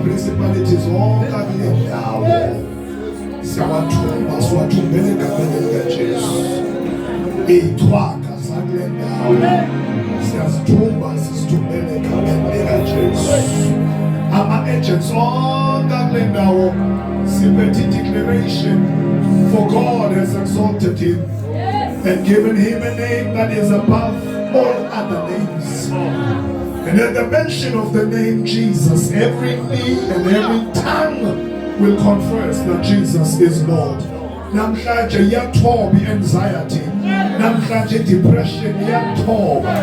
Principalities all coming down. Siwathumba siwathumbele egameni likaJesu. Iy'thwaka zakule ndawo siyazithumba sizithumbele egameni likaJesu. Ama-agents onke akule ndawo siphethe declaration, for God has exalted him and given him a name that is above all other names. And at the mention of the name Jesus, every knee and every tongue will confess that Jesus is Lord. Namhlanje iyathoba i-anxiety. Namhlanje depression iyathoba.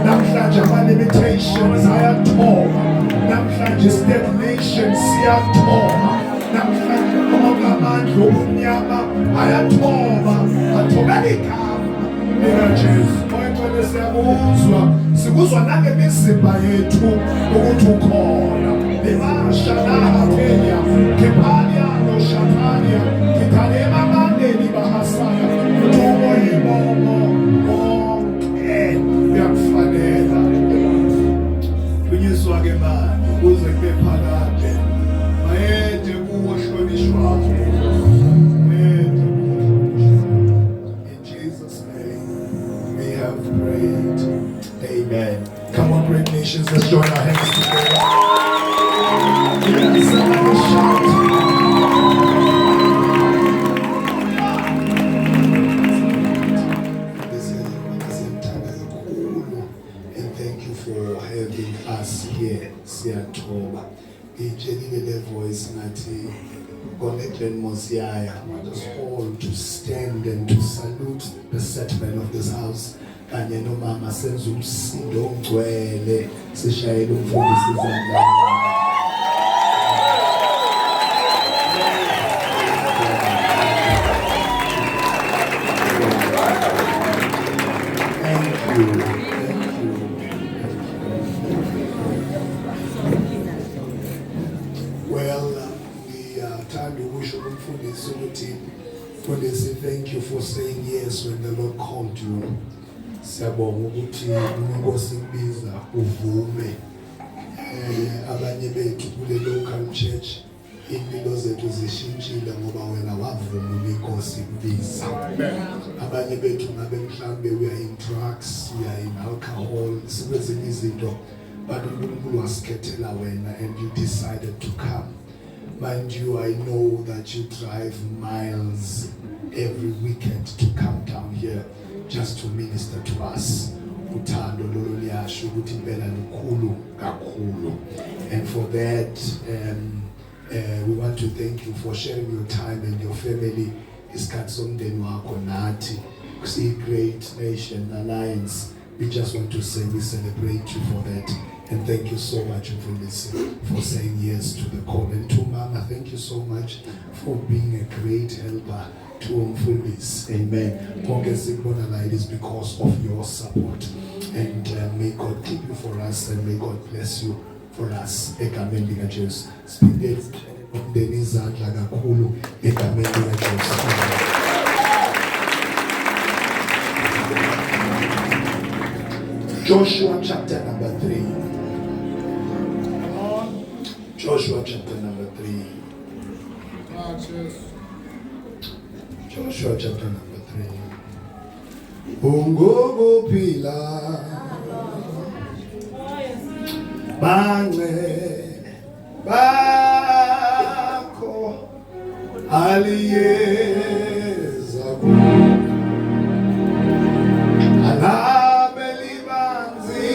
Namhlanje ama-limitations ayathoba. Namhlanje stagnation siyathoba. Namhlanje amandla obumnyama ayathoba, athobela igama likaJesu. Oyingcwele siyakuzwa, sikuzwa nangemizimba yethu ukuthi ukhona. Lemashanahatelia, Kepalia, Noshatania, Kitalema Mandeli Bahasaya, Tumo Yibomo, Onke, Yakufanela. Kunyiswa ke manje, ukuze kube phakade. Mayede kuwo hlonishwa. In Jesus' name, we have prayed. Amen. Come on, great nations, let's join our hands together. Yes, somebody shout. And thank you for having us here. Siyathoba. Itshelile le voice ngathi Connected Mosiah. I want us all to stand and to salute the settlement of this house. Kanye nomama senza umsindo ongcwele sishayela umfundisi izandla. Thank you. Well, ngiyatanda ukusho kumfundisi ukuthi Mfundisi, thank you for saying yes when the Lord called you. Siyabonga ukuthi uNkosi kubiza uvume. Abanye bethu kule local church impilo zethu zishintshile ngoba wena wavuma uNkosi kubiza. Abanye bethu ngabe mhlambe we are in drugs, we are in alcohol, sikwezinye izinto, but uNkulunkulu wasikhethela wena and you decided to come. Mind you, I know that you drive miles every weekend to come down here just to minister to us. Uthando lolo liyasho ukuthi impela lukhulu kakhulu. And for that, we want to thank you for sharing your time and your family. Isikhathi somndeni wakho nathi. See Great Nation Alliance. We just want to say we celebrate you for that. And thank you so much for saying yes to the call. And to Mama, thank you so much for being a great helper to Mfundisi. Amen. It is because of your support. And may God keep you for us and may God bless you for us. Egameni lika Jesu. Sipinde umndeni izandla kakhulu egameni lika Jesu. Joshua chapter number 3. Joshua chapter number 3. Joshua chapter number 3. Ungogo pila Bange Bako Aliyeza Alabeli Banzi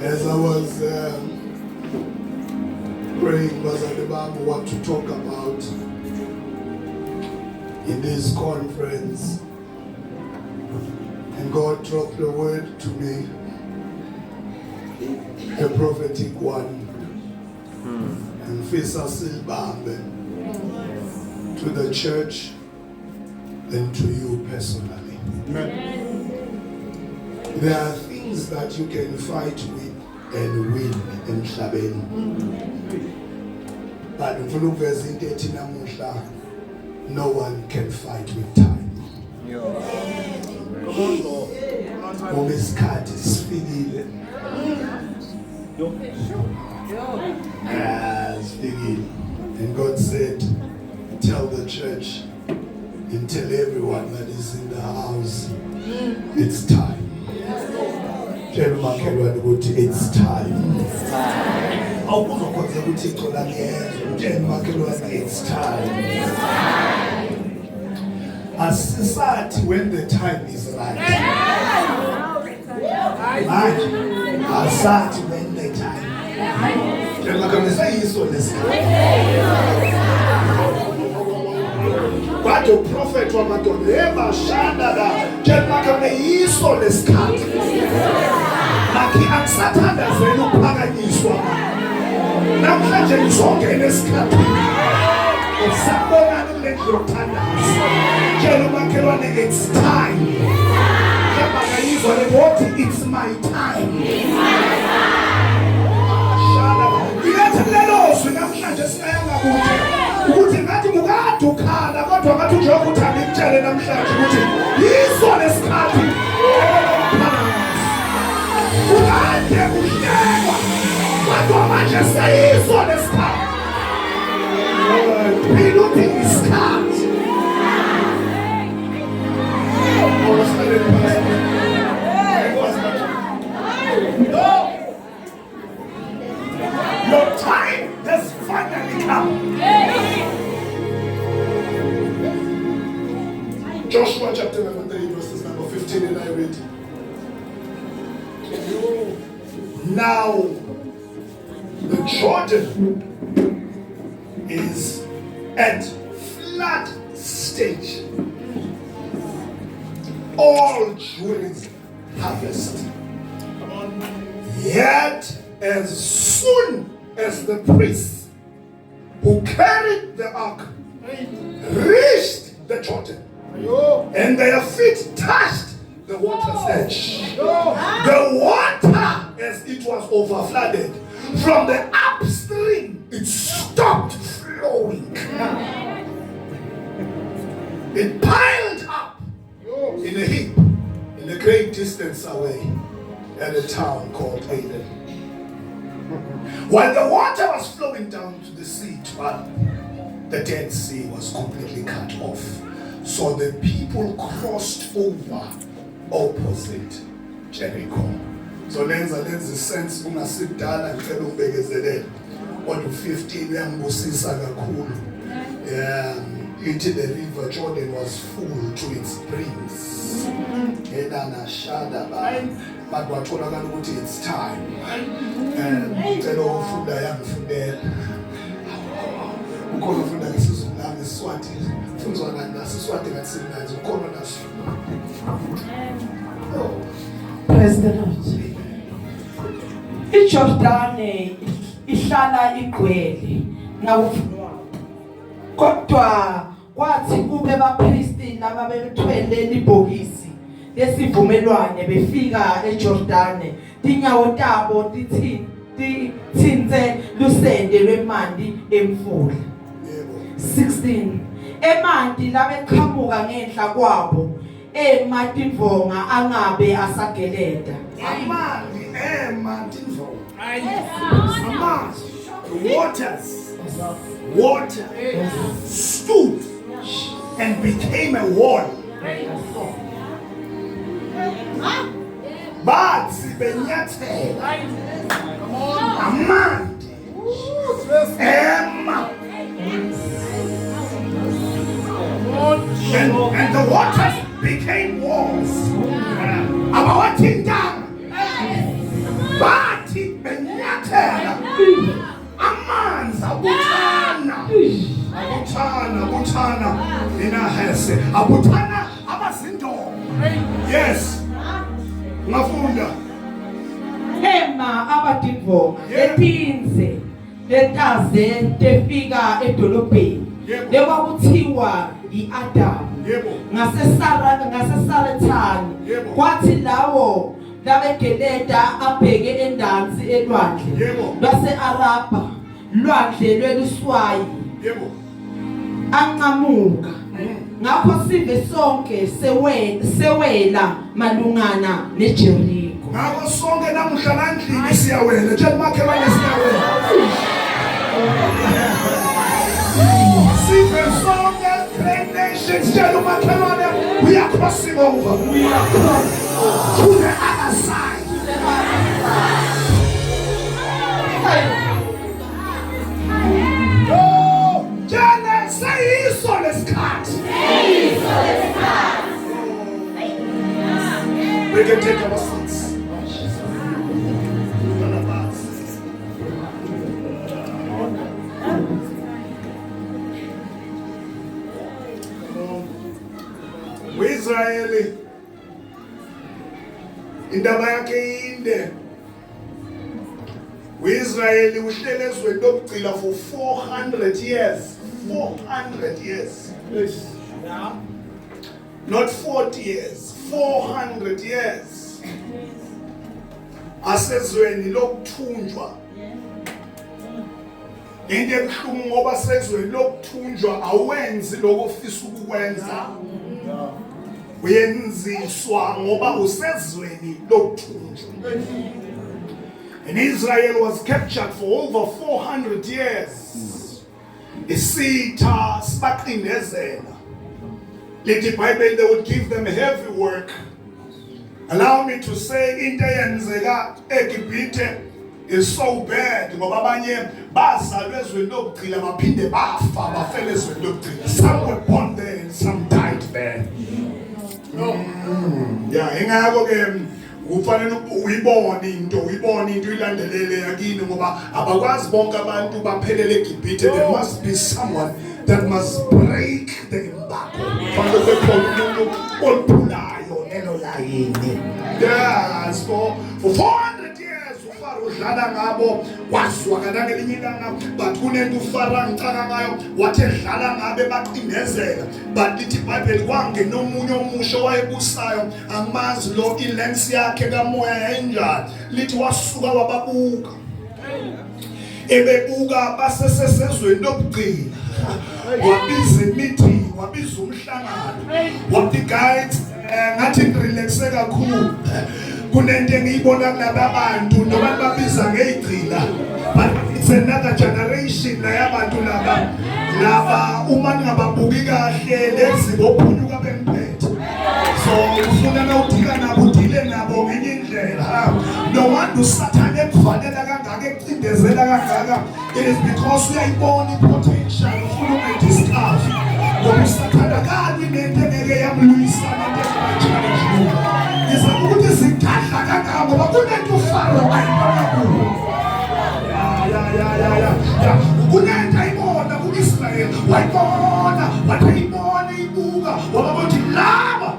As I was praying, was at the Bible what to talk about in this conference, and God dropped the word to me, a prophetic one, and Fisa Silbambe, to the church and to you personally. Amen. There are things that you can fight with and win emhlabeni. But ngifuna ukuveza into ethi namuhla, no one can fight with time. Ngoba isikhathi sifikile. Sifikile. And God said, tell the church and tell everyone that is in the house, it's time. Tell umakhelwane ukuthi it's time. Awukuzokhonza ukuthi icola ngiyezwa. Tell umakhelwane it's time. Asisathi when the time is right. Asathi when the time. Tell umakhelwane sayiso lesikhathi. But the prophet wa madoleba shanda la jenaka meyiso lesikhathi. Maki akusathanda zenu ukuphakanyiswa. Namhlanje ngizongena esikhathini. Usabona kule ndlothandaza. Tshela umakhelwane it's time. Yabangayizwa lethi it's my time. Shanda. Ngilethe lelo zwi namhlanje singayanga kuthi. Ukuthi ngathi mukade ukhala kodwa ngathi nje ukuthi angikutshele namhlanje ukuthi yiso lesikhathi ukade kuhlekwa kodwa manje seyiso lesikhathi philuphi isikhathi your time has finally come. Joshua chapter number 3 verses number 15 and I read. Now the Jordan is at flood stage. All during harvest. Yet as soon as the priests who carried the ark reached the Jordan, and their feet touched the water's edge, the water, as it was overflooded from the upstream, it stopped flowing. It piled up in a heap in a great distance away at a town called Aden. While the water was flowing down to the sea, the Dead Sea was completely cut off. So the people crossed over opposite Jericho. So lenza sense ungasidala ngicela ubekezelele. Kodwa 15 uyangibusisa kakhulu. Into the river Jordan was full to its brinks. Edana shada ba. Madwatholakala ukuthi it's time. Ngicela ufunda yangifundela. Ukhona ufunda ngesizulu nami Swati. Funzwa naso Swati ngasimnanzi ukhona naso. Praise the Lord. IJordani ihlala igcwele nawuvunwa. Kodwa kwathi kube abapristi laba bethwele libhokisi lesivumelwano befika eJordani, inyawo tabo tithinze lusende lwemanti emfula. 16 emanti labeqhamuka ngenhla kwabo ematimvonga angabe asageleda. Amanti the water stood and became a wall. But benyathela amanti and the waters became walls. Abawathintanga bathi benyathela amanzi abuthana inahese abuthana abazindomo. Yes, ngafunda ema abadimvonga ephinze letaze tefika edolobheni lekwakuthiwa i-Adamu ngaseSarethani. Kwathi lawo labegeleda abheke endansi elwandle Yebo. lwase-Arabha lwandle lweluswayi Yebo. anqamuka ngakho sive sonke sewela malungana neJeriko. Ngakho sonke namuhla landlini siyawela. Tshela umakhelwane siyawela. Sive sonke great nations. Tshela umakhelwane we are crossing over. We are crossing to the other side. Oh, Tshela seyiso lesikhathi. We can take our seats. Israeli indaba yakhe inde. Israeli uhlele ezweni lokugcila for 400 years. 400 years. Not 40 years. 400 years. Asezweni lokuthunjwa. Into ebuhlungu ngoba sezweni lokuthunjwa awenzi lokufisa ukukwenza. Uyenziswa ngoba usezweni lokuthunjwa. And Israel was captured for over 400 years. Isitha sibaqindezela. Lithi Bible they would give them heavy work. Allow me to say into eyenzeka eGibhithe is so bad ngoba abanye bazalwa ezweni lokugcila baphinde bafa bafela ezweni lokugcila. Some were born there and some died there. Yeah, ingakho ke kufanele uyibone into ilandelele yakini ngoba abakwazi bonke abantu baphelele eGibhithe. There must be someone that must break the embargo. Fanele bekhona umuntu olphulayo elo layini. Yes, for 400 years uFaro udlala ngabo wazwakala ngelinye ilanga but kunento uFaro ngicaka ngayo wathi edlala ngabe baqindezela but lithi iBhayibheli kwangena omunye omusha wayebusayo amazi lo ilensi yakhe kamoya yayinjani lithi wasuka wababuka ebebuka basesesezweni lokugcina wabiza meeting wabiza umhlangano wathi guys ngathi ngirelaxe kakhulu kunento engiyibona kulaba bantu noma babiza ngeyigcila but it's another generation la yabantu laba uma ningababuki kahle lezi bophunyuka bemphethe so ufuna na udila nabo udile nabo ngenye indlela no wonder uSathane ekuvalela kangaka ekucindezela kangaka it is because uyayibona ipotential ufuna ukuyidiscuss ngoba uSathane akali nento engeke yamlwisana nento izama ukuthi zikadla kangaka ngoba kunento uFaro ayibona kuyo ya kunento ayibona kuIsrael wayibona wathayibona ibuka wabathi laba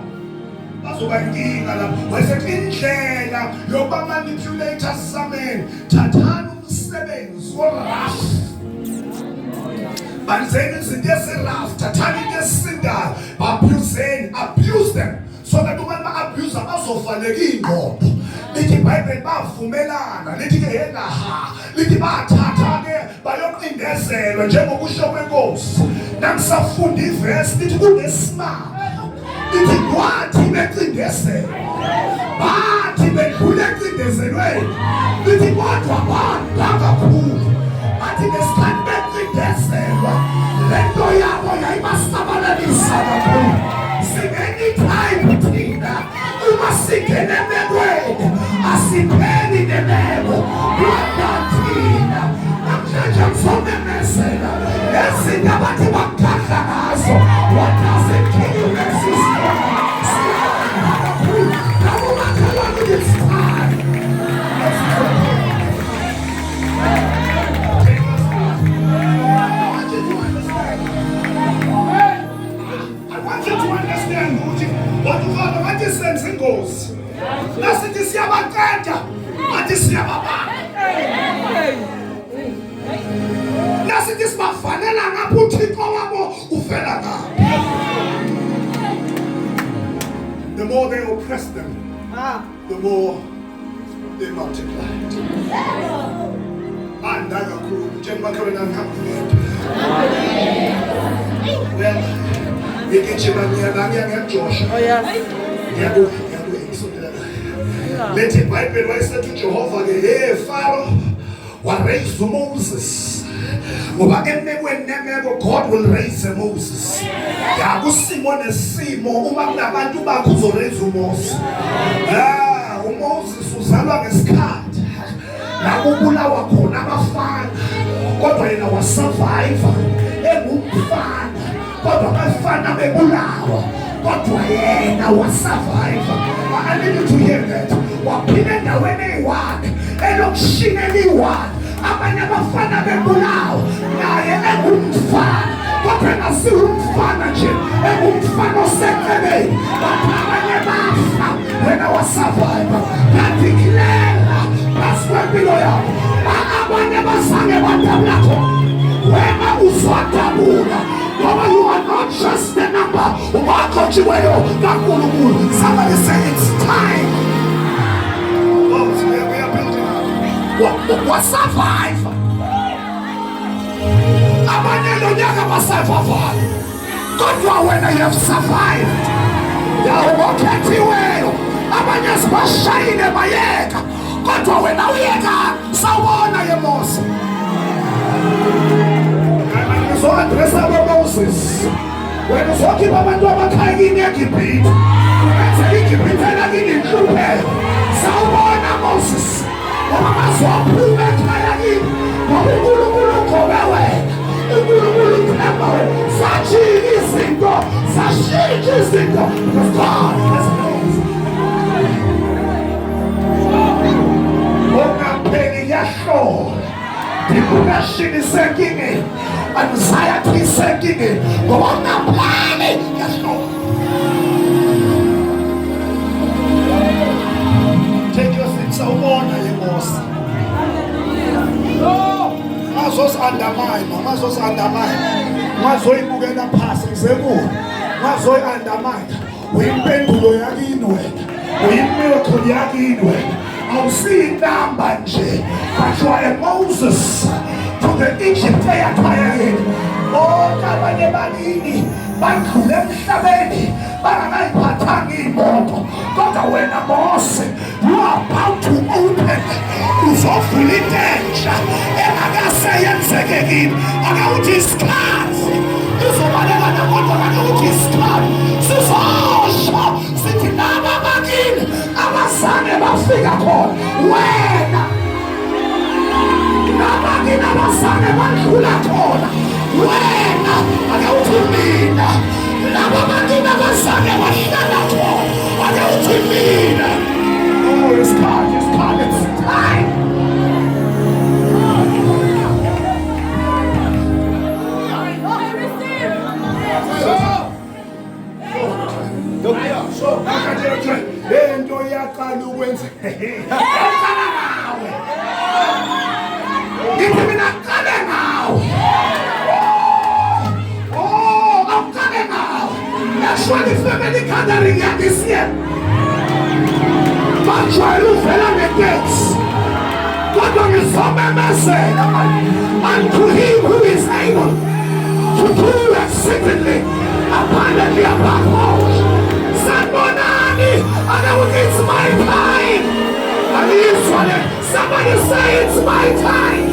bazobankinga lapho wayesethi indlela yokuba manipulator sameni thathani umsebenzi oraf benzeni izinto eziraf thathani into esindayo abuse them so that uma ba-abuse bazovaleka iy'ngqondo lithi iBhayibheli bavumelana lithi ke yenaha lithi bathatha-ke bayoqindezelwa njengokusho kwenkosi nangisafunda ivesi lithi kunesimanga lithi kwathi becindezelwa bathi bedlule ecindezelweni lithi kodwa bangakhulu bathi ngesikhathi becindezelwa lento yabo yayibasabalalisa kakhulu anytime thina uma singene emekweni asipheli nemeko kodwa thina namhlanje ngizomemezela ezinto abantu bakudla ngazo what does it kill you resistant nabo makhalwane this time Waduvalo bathi senze ingozi nasithi siyabaqeda bathi siyababamba nasithi sibafanela ngapha uThixo wabo uvela ngapha. The more they oppress them, the more they multiplied. And I could Jen Macaron and well, you get your money and Josh. Oh, yes. Let it pipe and I said to Jehovah, hey, Pharaoh, what raised Moses? God will raise Moses. Yakusimone simo uma kunabantu bakho uzoraise uMoses. uMoses uzalwa ngesikhathi la kubulawa khona abafana kodwa yena wasurvive engumfana kodwa abafana bebulawa kodwa yena wasurvive. I need you to hear that. Waphila endaweni eyi-1 elokishini eliyi-1 abanye abafana bebulawa naye engumfana kodwa engasiwo umfana nje engumfana oseceleni abanye bafa wena wasurvive. Ngiyadeclara phansi kwempilo yakho abanye bazange badabula khona wena uzwadabula ngoba you are not just a number ungakhotshiweyo kaNkulunkulu. Somebody say it's time. Wasurvive. Abanye lonyaka basurvive kodwa wena you have survived. Yawukhethiweyo abanye sibashayile bayeka kodwa wena uyeka sawubona yeMose. So address Moses. When you talk about abantu abakhaya kini eGibhithe benze iGibhithe lakini inhlupheko sawubona Moses ngoba bazophume ekhaya kini ngoba uNkulunkulu ugobe wena uNkulunkulu uthemba wena sajika izinto sashintsha izinto because God has blessed. Ongapheli yahlola depression isenkingeni, anxiety isenkingeni ngoba ungapheli yahlola. Take your seat sawubona yeMose. Mazoyibukela phasi ngisekuwe mazoyi-undermine uyimpendulo yakini wena uyimiracle yakini wena awusiyinamba nje but you are a Moses to the Egypt eyatwayakini. Bonke abanye balini badlule emhlabeni bangakayiphathanga iy'moto kodwa wena Mose you are about to open uzovula into entsha engakaseyenzeke kini. Akawuthi isikhathi izobalekana kodwa akawuthi isikhathi sizosho sithi laba bakini abazange bafika khona wena nabakini abazange badlula khona wena akawuthi mina laba bakini abazange bahlala khona akawuthi mina. Oh, it's God, it's God, it's time. Into yaqala ukwenza ngithi mina qale ngawe. Oh, awuqale ngawe. Actually family gathering ya this year bajwayele uvela ngeteksi kodwa ngizomemezela unto him who is able to do exceedingly abundantly above all. Sanbonani, it's my time. Somebody say it's my time.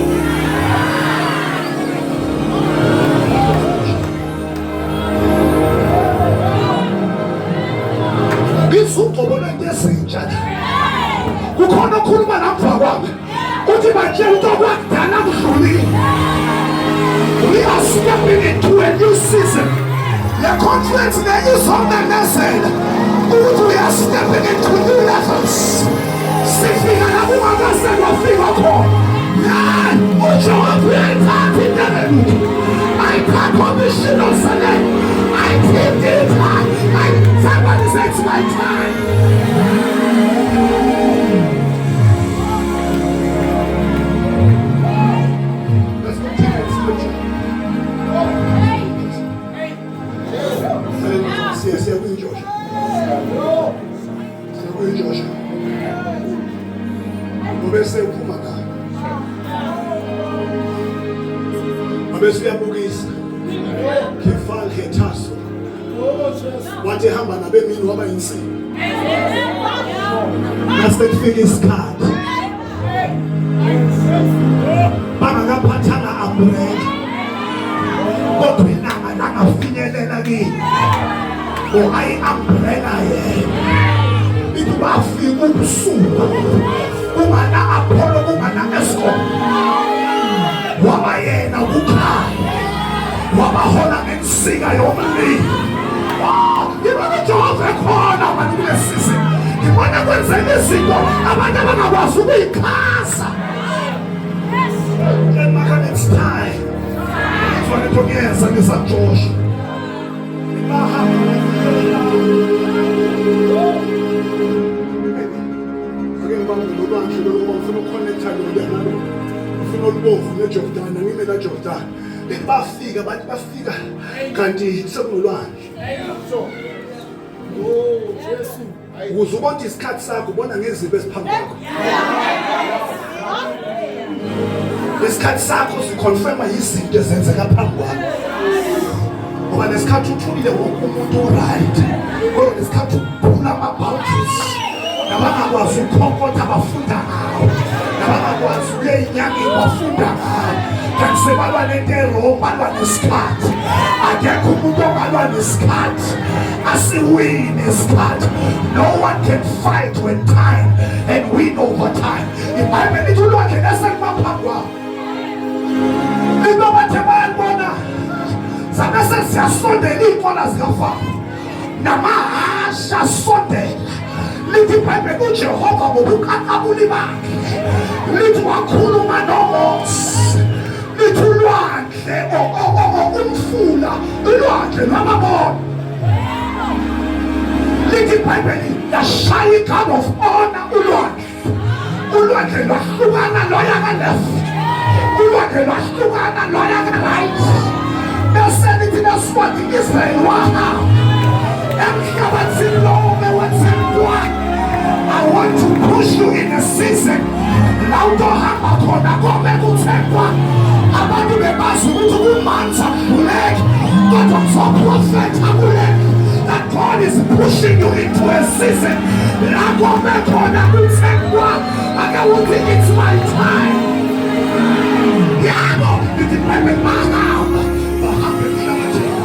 Ngizukubona ngezinja. Kukhona okhuluma lapha kwami. Uthi batshela ukuthi okwakudala kudlulile. We are stepping into a new season. The conference there is on the lesson. We are stepping into new levels. Sifika lapho ungasaze wafika khona. UJobe uyayithatha I can't commission on Sunday. I keep it high. Somebody say it's my time. Let's continue the scripture. Say with Joshua. Say with Joshua. Abese uyabukisa. Kefal hetaso. Wathi hamba nabemini waba insini. Nasekufika isikhathi. Bangakaphathanga umbrella. Kodwa inanga langafinyelela kini. Ayi umbrella yena. Ithi bafika ubusuku. Ungana Apollo, ungana Eskom. Waba yena ukukhanya. Wabahola ngensika yomlilo. Ngibona Jehova ekhona abantu kulesizwe. Ngibona kwenzeka izinto abantu abangakwazi ukuyikhasa. Next time. Kufanele ukuyenza ngesaJoshua. Bafika abantu bafika kanti sekunolwandle. Ukuze ubone isikhathi sakho ubona ngezinto eziphambi kwakho. Isikhathi sakho siconfirma izinto ezenzeka phambi kwakho. Ngoba lesikhathi uthulile wonke umuntu right. Kodwa lesikhathi uphula ama-boundaries. Nabangakwazi ukukhonkotha bafunda ngawo. Nabangakwazi ukuya enyangeni bafunda ngawo. Kanti sebalwa nento erong balwa nesikhathi. Akekho umuntu ongalwa nesikhathi. Asiwini isikhathi. No one can fight when time and win over time. iBhayibheli lithi ulwandle leseliphambi kwabo. Into bathe bayalibona. Zabe seziyasondela iy'nkola zikafaro. Namahashe asondela. Lithi iBhayibheli uJehova ngobukakabuli bakhe. Lithi wakhuluma noMose. Lithi ulwandle umfula ulwandle lwamabona. Lithi iBhayibheli yashaya igama of honor ulwandle. Ulwandle lwahlukana loya ka-left. Ulwandle lwahlukana loya ka-right. Bese lithi nasikwadi Israyeli wahamba emhlabathini lowo bewethemba. I want to push you in a season. La utohamba khona kome kuthemba. Abantu bebazi ukuthi kumanza kuleke. Kodwa kuzoprofetha kuleke. That God is pushing you into a season. La kome khona kuthemba. Akawuthi it's my time. Yabo, lithi iBhayibheli bahamba. Bahambe emhlabathini.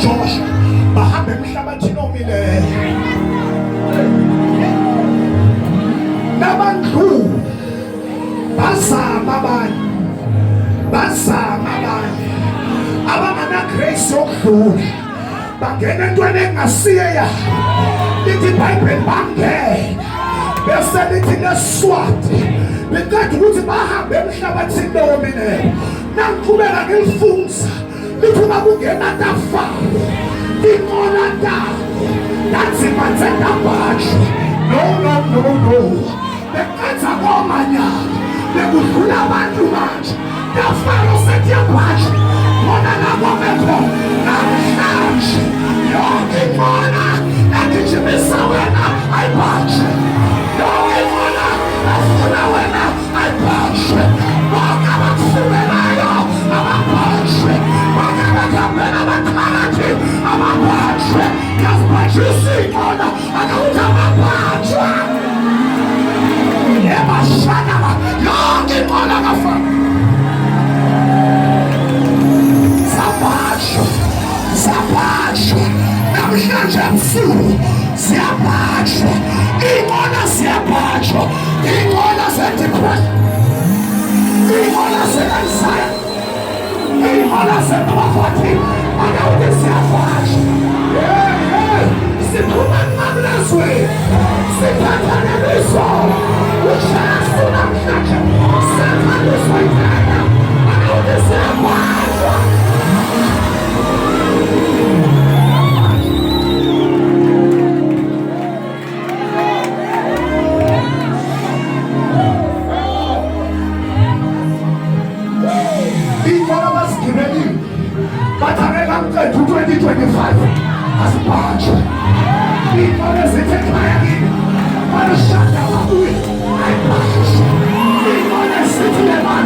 Joshua, bahambe emhlabathini omileyo. Nabandlu bazama abanye abangana-grace yokudlula bangena entweni engasiyeya. Lithi iBhayibheli bangena bese lithi leSwati liqeda ukuthi bahambe emhlabathini omileyo. Nangiqhubeka ngilifunza lithi uma kungena tafaro inqola ndawo yazimathenda bhashu. No. Beqeda komanyana bekudlula abantu manje. Tafaro sethi yabhashu khona lapho bekhona namhlanje yonke inqola yagijimisa wena ayibhashe. Yonke inqola afuna wena ayibhashe. Bonke abakufumelayo ababhashe. Bonke abakambela abathakathi ababhashe. Yazibhashisa inqola akawuthi ababhashwe. Yebashana yonke inqola kafana. Zabhashwa namhlanje ebusuku ziyabhashwa. Inqola ziyabhashwa. Inqola ze-depression. Inqola ze-anxiety. Inqola ze-poverty. Akawuthi ziyabhashwa. Siphuma nqakulezweni. Sithathane bezolo. Ujesu namhlanje siyakhangiswa yithanda. Akawuthi ziyabhashwa. But I am to 2025 as a bunch. People as they take my again. But a shut down. I punch. People as they take my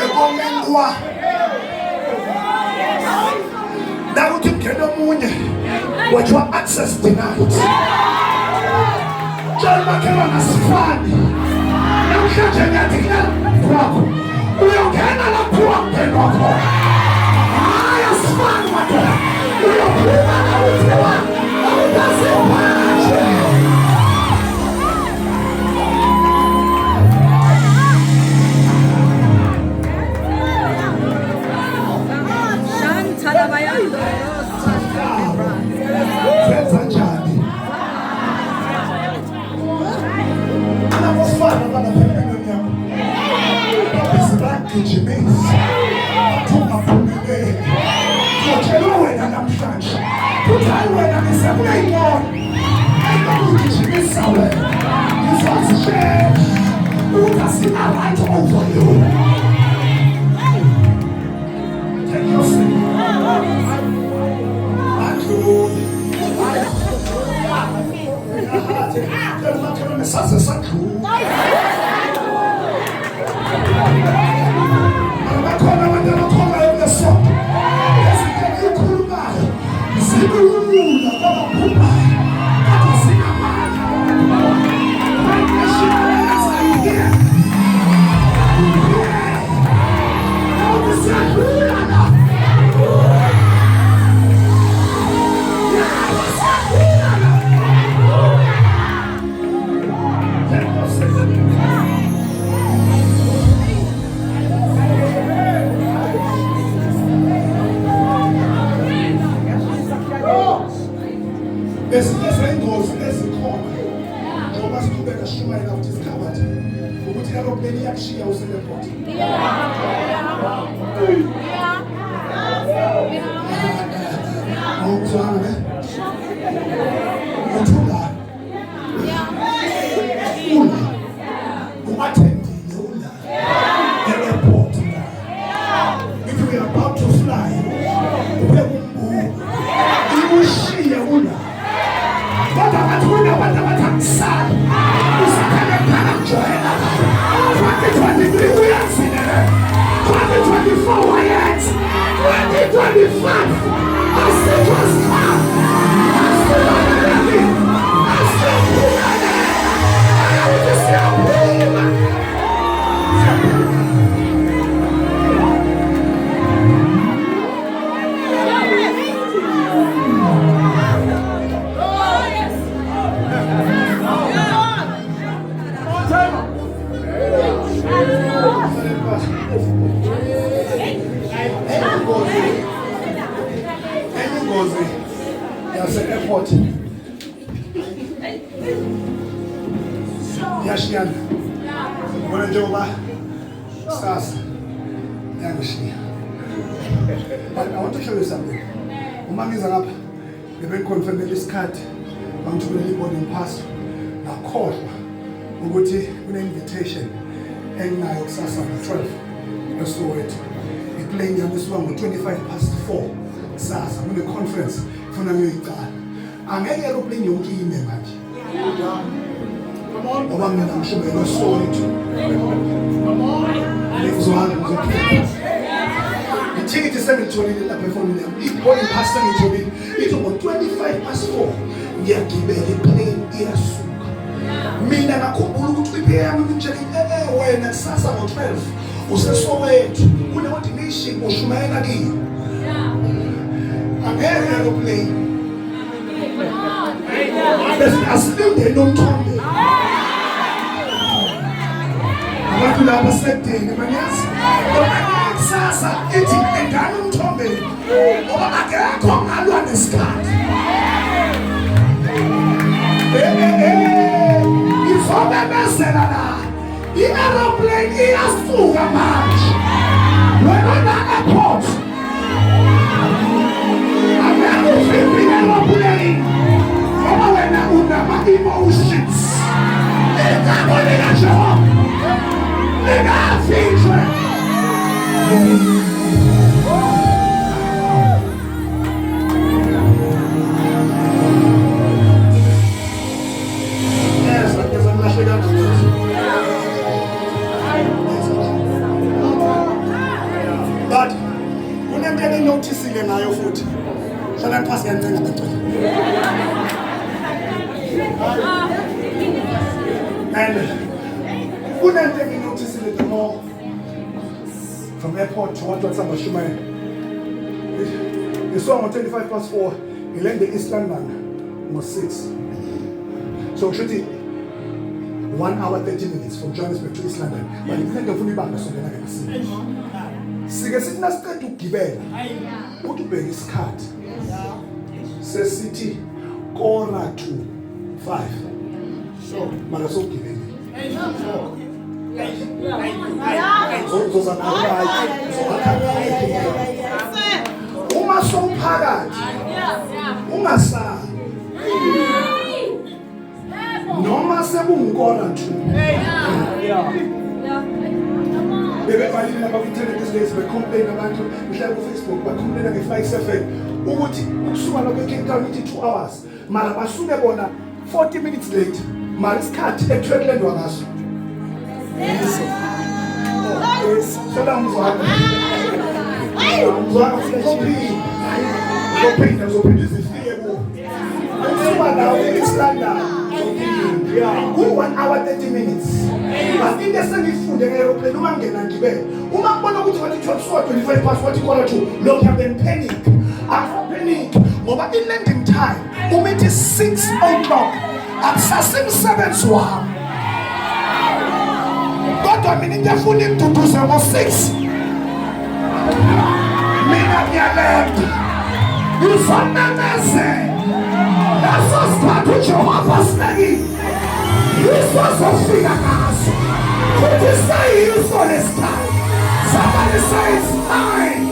Ekomengwa. Nakuthi mngene omunye wathiwa access denied. Tshela makhelwane asifani. Namhlanje ngiyathi kwakho uyongena lapho wangena khona. Hayi asifani madoda. Uyophuma awuthiwa awuthasimanje. Senza njani? Anabafana banaphendula nyama. Babizibagijimisa. Baphumelele. Kuthelwa wena namhlanje. Kuthayi wena ngisakuyayibona. Ayikugijimisa wena. Ngizazishesha. Uthasina right over you. Take your seat. Sasa sakhu abakhona abantu abakhona ebesonto ezinto ezikhulumayo zibulula babaphumayo kade zinamandla ezengozi ezikhona ngoba siqhubeka sishumayela ukuthi sikhabathe ukuthi aeroplane iyakushiya useleport. Awuzwana ne? Uthula. Ula. Umathembile ula. Airport la. If we are about to fly, ube kumbuka. Ikushiya ula. Kodwa bathuna abantu abathangisana. Usakhele phana kujoyela. 2023 uyasinela. 2024 wayenza. 2025 asithosa. Asithola. Asithola. Ayawuthisiyaphuma. Yase-airport yashiyana ubona njengoba sasa yangishiya. But I want to show you something. Uma ngiza ngapha ngibe-confirmela isikhathi bangithumelela i-boarding pass ngakhohlwa ukuthi kune-invitation enginayo kusasa ngo-12 eSoweto. Iplane yami isuka ngo-4:25 kusasa kune-conference funa ngiyoyicala. Angeke aeroplane yonke ime manje. Ngoba mina ngishubela eSoweto. Ngizwana ngizophila. Ithikithi sengitholile lapha efonini yami. I-boarding pass sengitholile. Ithi ngo-4:25 ngiyagibela iplane iyasuka. Mina ngakhumbula ukuthi ipheye yami ngitshela wena kusasa ngo-12 useSoweto kune-ordination ushumayela kiyo. Angeke aeroplane. Asilinde nomthombe. Abantu laba sekudeni manyazi. Kusasa ithi engane umthombe. Ngoba akekho ngalwa nesikhathi. Izobebezela la. I-aeroplane iyasuka manje. Wena na-airport. Angeke ufike i-aeroplane. Ngoba wena unama-emotions. Igama likaJehova lingafishwe. eninotisile ngayo futhi. Hlala phasi yancenga bacela. And kunento enginotisile the more from airport to what samba Shumaye. You saw on 4:25, he left the East London was 6. So should it 1 hour 30 minutes from Johannesburg to East London. But if you don't back so then I can see. Sike sithi nasiqeda ukugibela. Uthi ubheka isikhathi. Sesithi kora to 5. So mara so gibele. Uma sowuphakathi ungasabi noma sekungikona nje bebebhalile lapha ku-internet these days becomplain abantu mhlawumbe ku-Facebook bacomplaina nge-Flight 7 ukuthi ukusuka lapha eCape Town ithi 2 hours mara basuke bona 40 minutes late mara isikhathi ethwekelendwa ngaso Sola umzwaka uzophinda zifike kuwo ukusuka nawo e-East London ku-1 hour 30 minutes but into esengiyifunde nge-aeroplane uma ngena ngibele uma ngibona ukuthi wathi 25 wathi kora 2 lokhu panic akupanic ngoba i-landing time uma ithi 6 o'clock akusasemsebenzi wami kodwa mina ngiyafuna imduduze ngo-6 mina ngiyalemba uzonamezela leso sikhathi uJehova sinekile yiso sofika ngaso futhi sayiso lesikhathi somebody say it's time.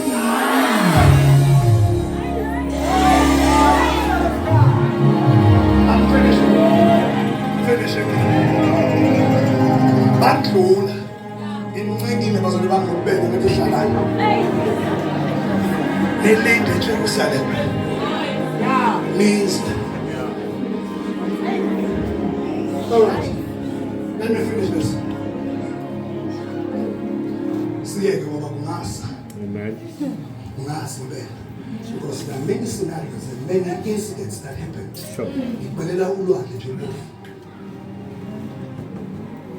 I'm finishing. Bandlula incikile bazali bami ngokubeka ukuthi ihlalayo lelinde Jerusalem means all right, let me finish this. Siyeke ngoba kungasa. Amen. Kungasa impela. Because there are many scenarios and many incidents that happen. Sure. Ibalela ulwandle nje lo.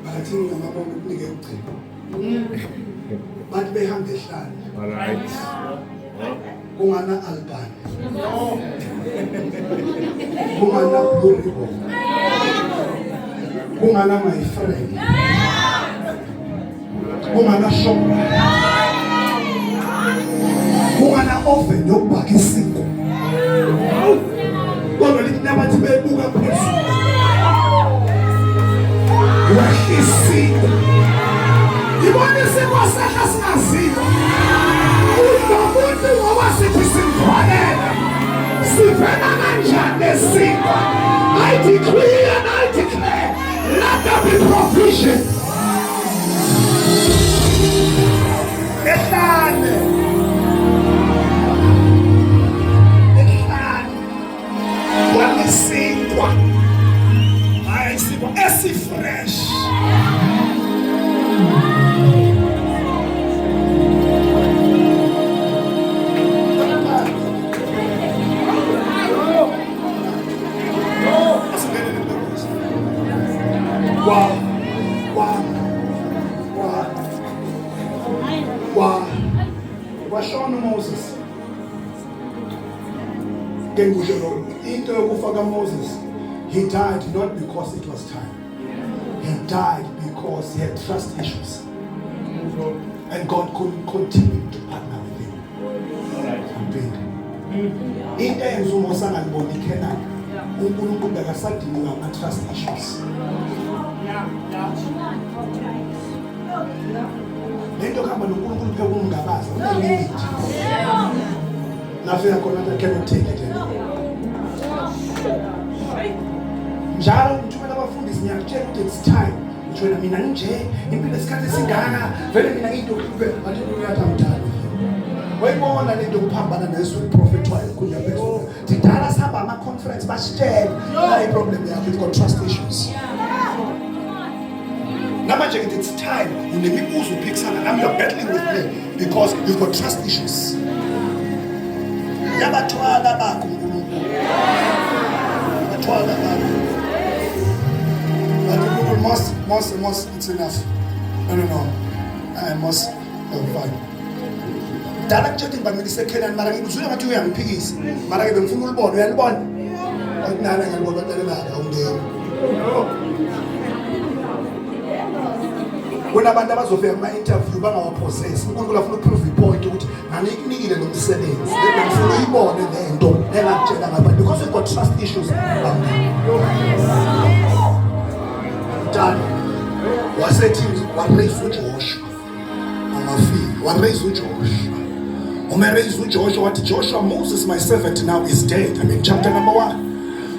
Bakathini ngamabongo kunike ucingo. Bantu behamba ehlala. All right. Kungana Alban. Kungana Blue Ribbon. Kungana my friend. Kungana Shopra. Kungana oven yokubhaka isiko. Kodwa lithi nabathi bebuka phezulu. Wahisiko. Ibona isiko sehla singaziwa. Umuntu ngoba sithi simfanele. Sivela kanjani lesiko? I decree and I declare, let there be provision. Ehlane. Wanisikwa. Ayisikwa esifresh. Washona Moses. Into yokufaka Moses, he died not because it was time. He died because he had trust issues. And God couldn't continue to partner with him. Into engizumosana ngibonekena uNkulunkulu bekasadinga ama-trust issues. Lento kama noNkulunkulu phela kungabaza unemindi. Nafika khona I cannot take it anymore. Njalo ngithumela abafundisi ngiyakutshela ukuthi it's time. Ngitshela mina nje impilo esikhathi esingaka vele mina ngiyintokhiphe bathi uyathamthana. Wayibona lento kuphambana nesu prophet wayo kunya phezulu. Tidala sihamba ama-conference basitshela hayi problem yakho you've got trust issues. Namanje it's time unemibuzo uphikisana nami you're battling with me because you've got trust issues. yabathwala bakho uNkulunkulu, yabathwala bakho. But people must, it's enough. No. I must, fine. Dala kutshethi ngibamilise eKenani mara ngizwe ngathi uyangiphikisa. Mara ke bengifuna ulibone, uyalibona? Akunana ngiyalibona ntelelaka awungeni. Kunabantu abazofika kuma-interview bangawaphosesi. uNkulunkulu afuna uprove ipoint ukuthi nganikunikile lo msebenzi. Bengifuna uyibone lento engakutshela ngapha because we've got trust issues. Done. Wasethi wa-raise uJoshua angafiki, wa-raise uJoshua. Raise uJoshua wathi Joshua, Moses my servant now is dead. I mean chapter number 1.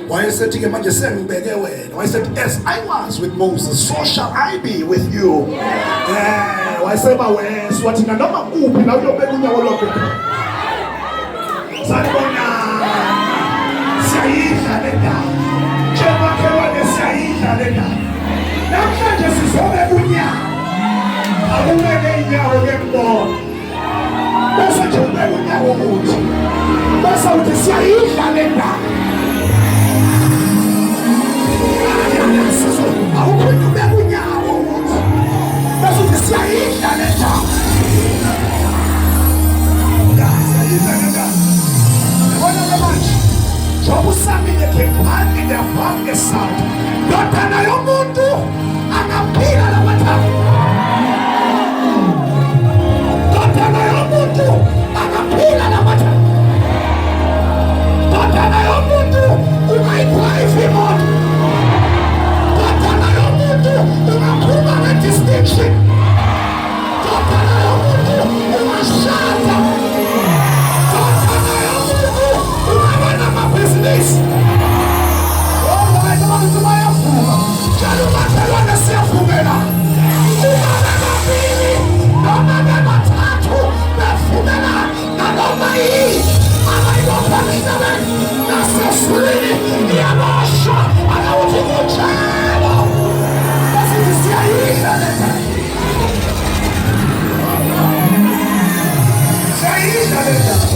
Wayesethi ke manje sengibeke wena. Wayesethi as I was with Moses, so shall I be with you. Wayeseba wena wathi noma kuphi la uyobeka unyawo lwakho. Sanibona. Siyayidla le ndaba. Njengoba khelwane siyayidla le ndaba. Namhlanje sizobeka unyawo. Akubeke inyawo ngembona. Bese nje ubeka unyawo ukuthi. Bese uthi siyayidla le ndaba. Awukhona ubeka unyawo ukuthi. Bese uthi siyayidla le ndaba. Siyayidla le ndaba. Yabona manje. Jobu samile kepani ngaphambi esauti. Ndodana yomuntu angaphila lamathathu. Ndodana yomuntu angaphila lamathathu. Ndodana yomuntu ungayiphayisa imoto. Ndodana yomuntu ungaphuma nge-distinction. Ndodana yomuntu ungashada. Ndodana yomuntu ungaba namabhizinisi. Njalo umakhelwane siyavumela. Ubaba kabili noma bebathathu bevumela nanoma yini abayibopha emhlabeni nasezulwini iyabosha akawuthi kunjalo. Besithi siyayidla le ndaba. Siyayidla le ndaba.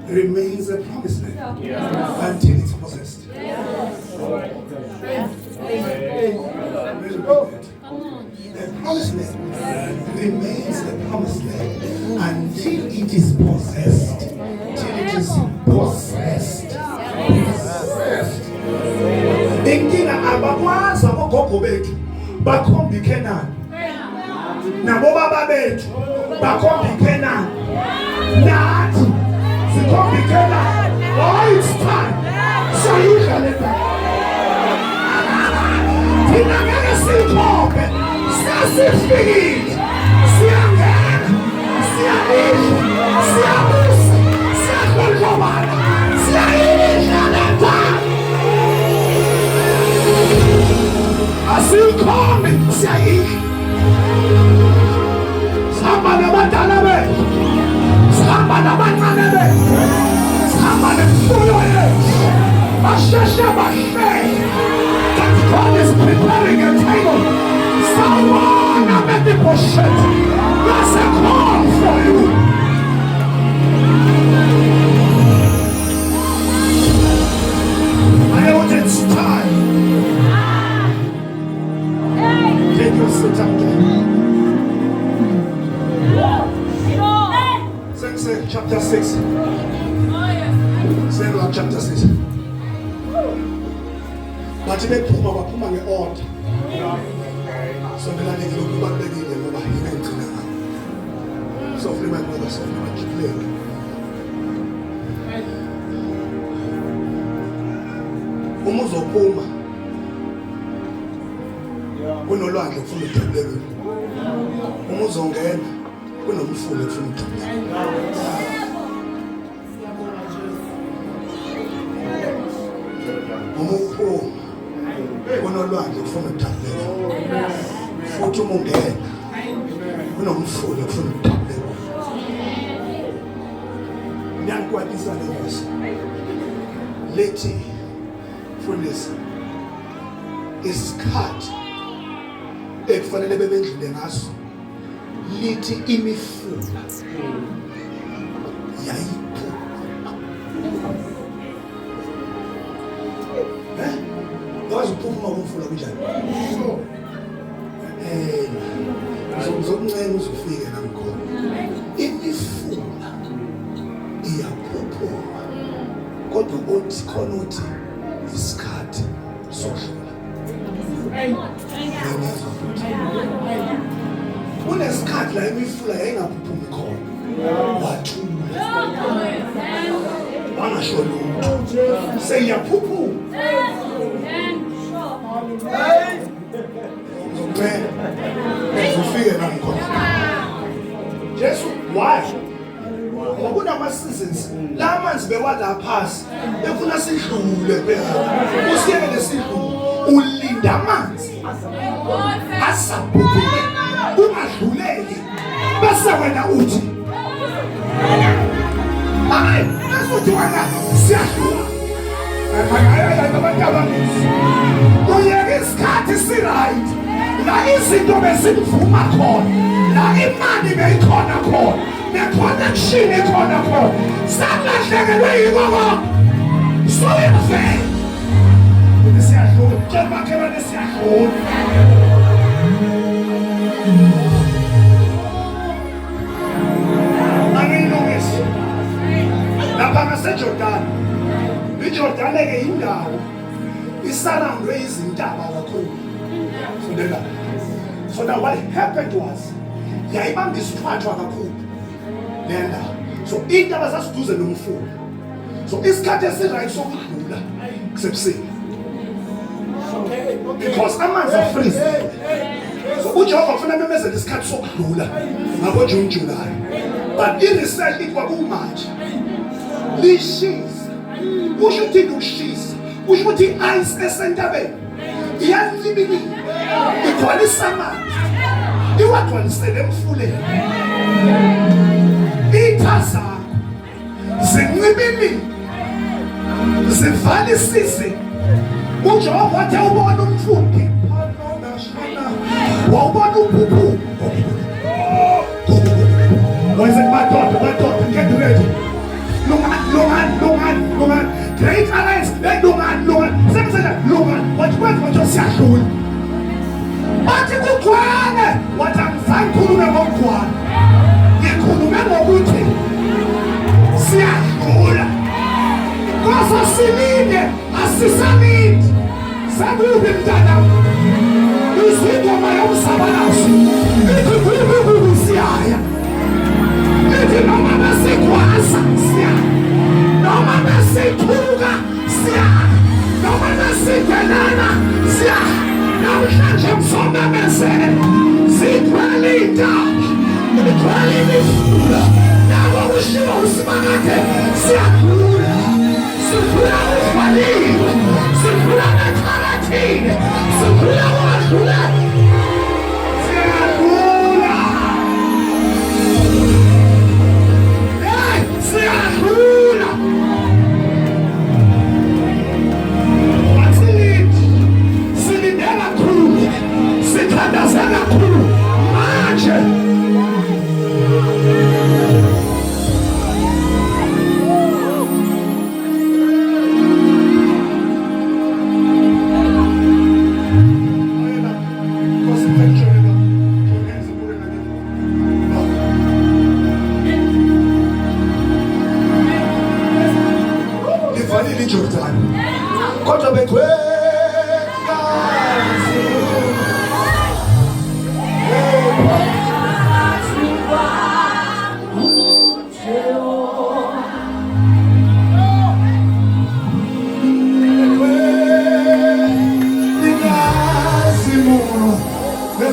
Remains a promised land until it's possessed. The promised land remains a promised land until it is possessed. Till it is possessed. Inkinga abakwazi abogogo bethu bakhomba iKenani. Nabo baba bethu bakhomba iKenani. Nathi sikhomba iKenani. Oh, it's time. Siyidla le ndaba. Thina ngeke sikhombe. Siyasifikile. Siyangena. Siyadla. portion. There's a call for you. I know it's time. Take your seat up there. Say chapter 6. Say Lord chapter 6. But bephuma baphuma ngeorder. So ngelani lokubalekile ngoba yingcina ngakho. So free my brother, so free my children. Uma uzophuma kunolwandle ufuna udabuleke. Uma uzongena kunomfula ufuna udabuleke. Uma uphuma kunolwandle ufuna udabuleke. Futhi uma ungena kunomfula ufuna udabuleke. Ngiyakwatisa lezo. Lethi fundisa isikhathi ekufanele bebendlule ngaso lithi imifula yayiphuma. Yazi uphuma umfula kunjani? Uzomncane uzofika namkhona. Imifula iyaphuphuma. Kodwa uthi khona uthi isikhathi sodlula. Kunesikhathi la imifula yayingaphuphumi khona. Wathula. Wangasho lutho. Seyiyaphuphuma. Uzofike namkhona. Jesu, why? Kunama seasons la manzi bewala phasi efuna sidlule phela usiyeke lesidlule ulinda amanzi asaphuphume ungadluleki bese wena uthi hayi bese wena siyadlula abantu abaninzi uyeke isikhathi si-right la izinto bezivuma khona la imali beyikhona khona ne-connection ikhona khona sakulahlekelwe yikho soyemvelo siyadlula tshela makhelwane siyadlula angiyilungisi lapha ngaseJordani iJordani-ke indawo isurroundwe izintaba kakhulu. So now what happened was yayibamba isithwathwa kakhulu lenda. So intaba zasiduze nomfula. So isikhathi esi-right sokudlula kusebusika. Because amanzi afreeze. So uJehova ufuna memezela isikhathi sokudlula ngabo June July. But i-research ikwakumanje. Lishisa. Kusho ukuthi ukushisa. Kusho ukuthi i-ice esentabeni iyanyibilika. Igcwalisa amanzi. Iwagcwalisele emfuleni. Ithaza zincibilile. Zivalisise. uJehova wathi ubona umfundi wawubona uphuphu wenze madoda get ready lungan great alliance lungan sekusela lungan wathi kwenza siyadlula bathi kugcwale wathi angizange ngikhulume ngokugcwala ngikhulume ngokuthi siyadlula kosa silinde asisamindi sakubi mntana izingoma yomsabalazo ithi siyaya ithi noma besikwaza siyaya noma besikhuka siyaya noma besigelana siyaya namhlanje msomemezele zigcwele intaba zigcwele imifula nabo kushiwo uSimakade siyadlula sifuna ukuvaliwe sifuna nethalathile sifuna ukudlula siyadlula siyadlula wathilithi silindela kakhulu sithandaza kakhulu manje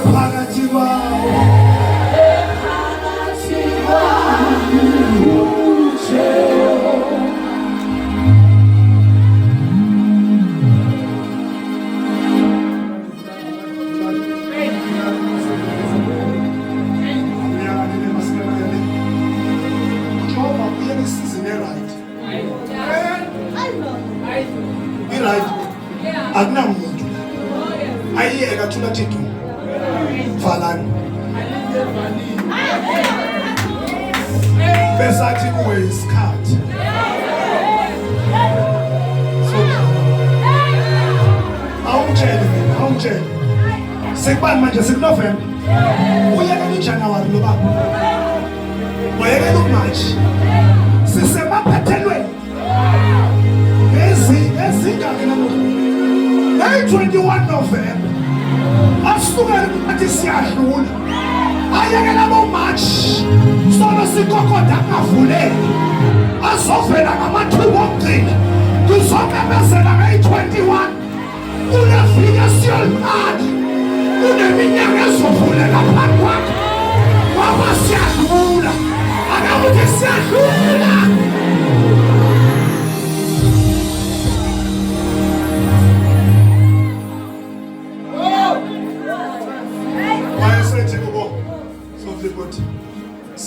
ephakathi kwawo akunamuntu ayiyeka thula thidu valani besathi kuwe isikhathi awungitshele mina awungitshele sekubani manje sekuNovember uyekela uJanuwari lo baba wayekela uMarch sisemaphethelweni ezingaki namuhla 21 November asukela ukuthi siyadlula ayekela boMarch solo sikokoda angavuleki azovela ngamathuba okugcina kuzokabezela ngeyi-21 unefika siyoliqala uneminyaka ezovulela phambi kwakho ngoba siyadlula akakuthi siyadlula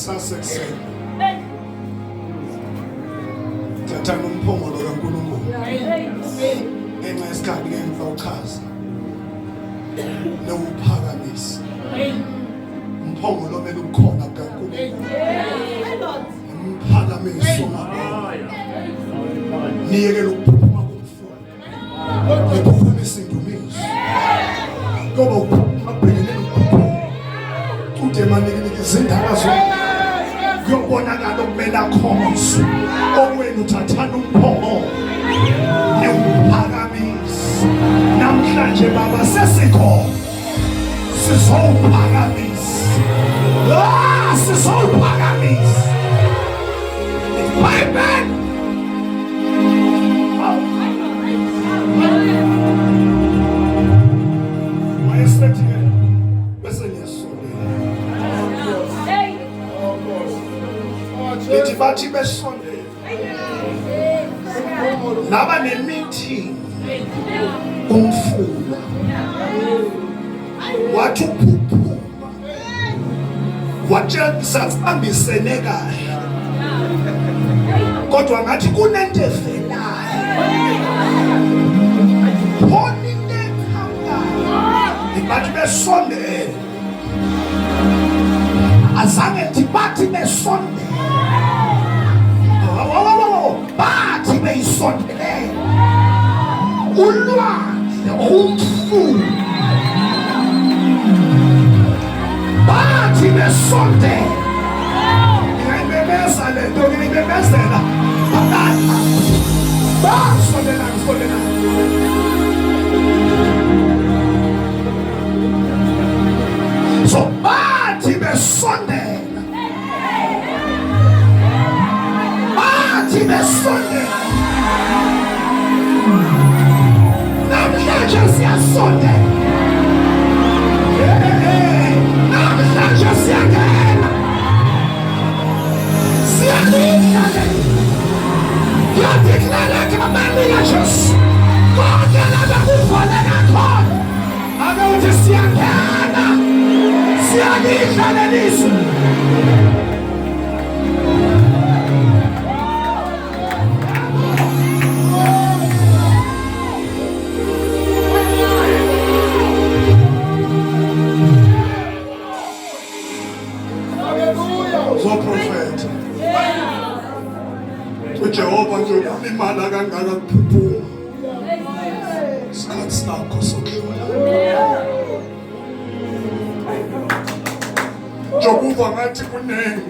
sasekuseni thathana umphongolo kaNkulunkulu ngenxa yesikhathi ngemva uchaza nowuphakamisa umphongolo omele ukhona kaNkulunkulu umphakamiso niyekela ukuphuma kumfundo niphumisa indumiso ngoba ukubhekene nokuphuma udemanike izindaba zonke kuyobonakala okumele akhonzwe okwenu uthathana umphongolo newuphakamisa namhlanje baba sesikhona sizowuphakamisa sizowuphakamisa Bible mayesethike bese niyasondela lethi bathi besondela naba ne-meeting umfula wathi uphuphuma watshela sasibambisene kahle kodwa ngathi kunento evelayo khona into ekhangayo bathi besondela azange bathi besondela bathi beyisondele ulwandle umfula bathi besondela ngiyayimemeza lento ngiyayimemezela basondela ngisondela so bathi besondela bathi besondela namhlanje siyasondela namhlanje siyangena siyangena yadeklara egameni likaJesu konke laba kufanele khona akuthi siyangena siyalidla lelizwe zoprofeta uJehova nje ulimala kangaka kuphuphuma isikhathi sakho sokudlula njengoba ngathi kunene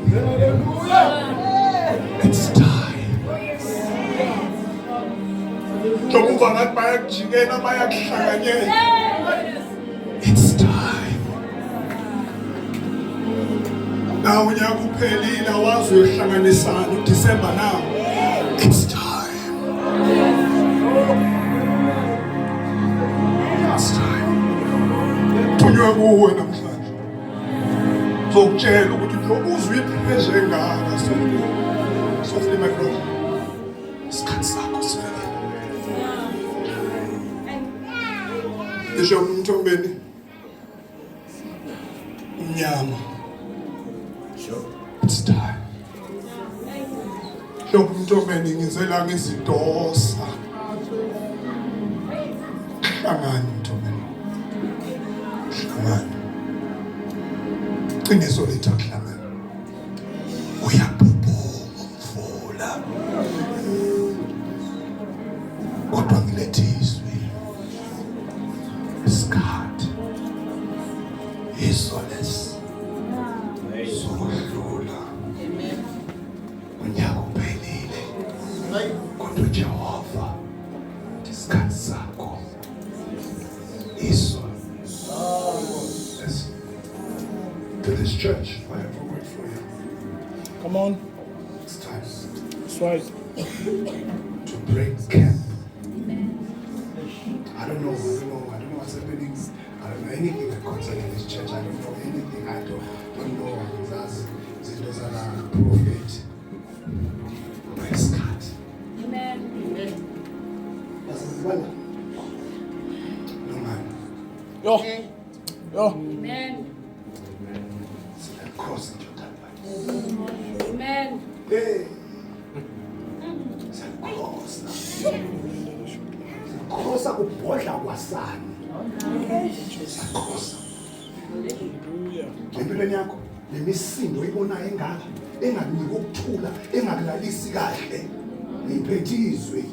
it's time njengoba ngathi bayakujikela bayakuhlanganyela it's time now unyaka uphelile awazi uyohlanganisana uDisemba now it's time it's time kukhulunywa kuwe namhlanje. Zokutshela ukuthi njengoba uzwe ipheshe engaka sofuna imicrophone. Isikhathi sakho sivelile. Isho umthombeni umnyama. It's time. Isho umthombeni ngizela ngizidosa. Hlangani mthombeni. Hlangani. Qiniso lethu akuhlangani. Uyabhubhuma umfula. Kodwa ngilethizwe. Isikhathi. Isolesi. Sokudlula. Unyaka uphelile. Kodwa Jehova isikhathi sakho. Isolesi. To this church, I have a word for you. Come on. It's time That's right. to break camp. I don't know what's happening. I don't know anything that concerning this church. I don't know anything. I don't know those are prophet. Praise God. Amen. No man. Yo. Yo. Amen. See that cross in your time. Amen. Hey. It's a cross now. Cross akubhodla kwasani. It's a cross. Empilweni yakho lemisindo ibonayo engaka engakunika ukuthula engakulalisi kahle iphethizwe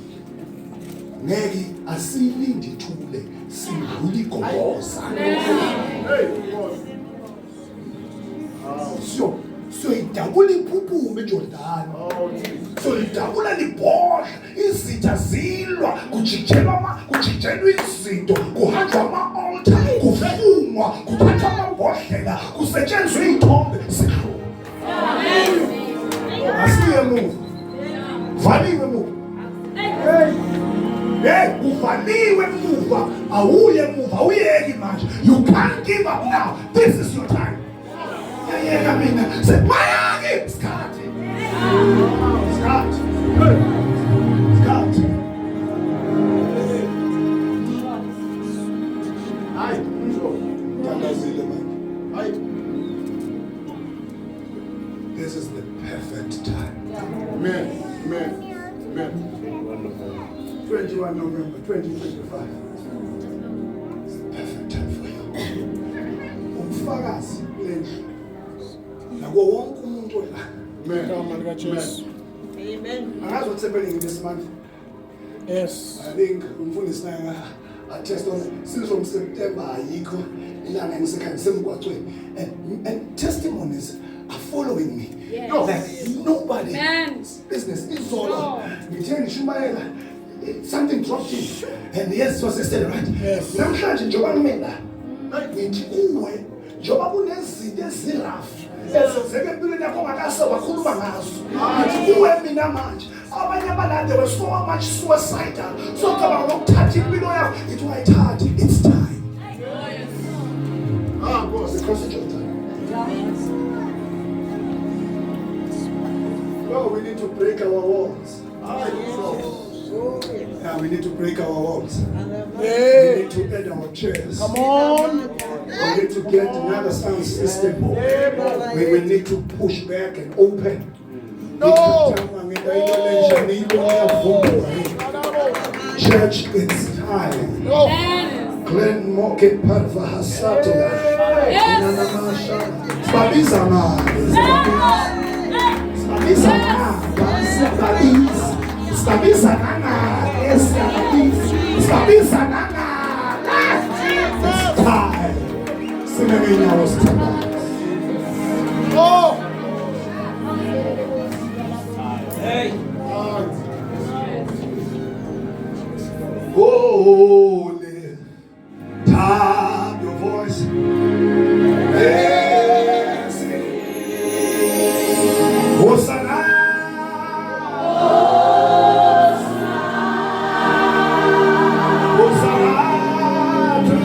ngeke asilindi ithule sidlula igoboza so idabula iphuphume eJordan so idabula libhodla izitha zilwa kujijelwa izinto kuhanjwa ama-altar kufungwa kuphathwa amabhodlela kusetshenzwe iy'thombe sidlula asiye muva valiwe muva uvaliwe muva awuye muva awuyeki manje you can't give up now this is your time yayeka mina semayake isikhathi hayi thandazile manje hayi this is the perfect time. Amen. 21 November 2025. It's the perfect time for you. Umfakazi lendlu. Nako wonke umuntu la. Amen. Amen. Angazi what's happening in this month. Yes. I think umfundisi naye attest on since from September ayikho ilanga ngisekhanyisa emgwaqweni and testimonies are following me. Yes. Like nobody. Amen. Business is all. Ngithe ngishumayela something dropped in and yes was said right. Yes. Namhlanje njoba ngimela ngithi kuwe njoba kunezinto ezirafu ezenzeke empilweni yakho ngakase wakhuluma ngazo ngithi kuwe mina manje abanye abalande were so much suicidal so kaba ngokuthatha impilo yakho it wayithatha it's time. Boss the cross your time. Oh, we need to break our walls. Yeah, we need to break our walls. We Hey. need to add our chairs. Come on. We need to get another sound system. We need to push back and open. No. Church, it's time. Yo. Glenn Market Parva Hasatila. Spabiza man. Spabiza man. Spabiza nana. Spabiza nana. It's time. Sinamina was time. Oh. Holy, tap your voice. Yes. Hosanna. Hosanna to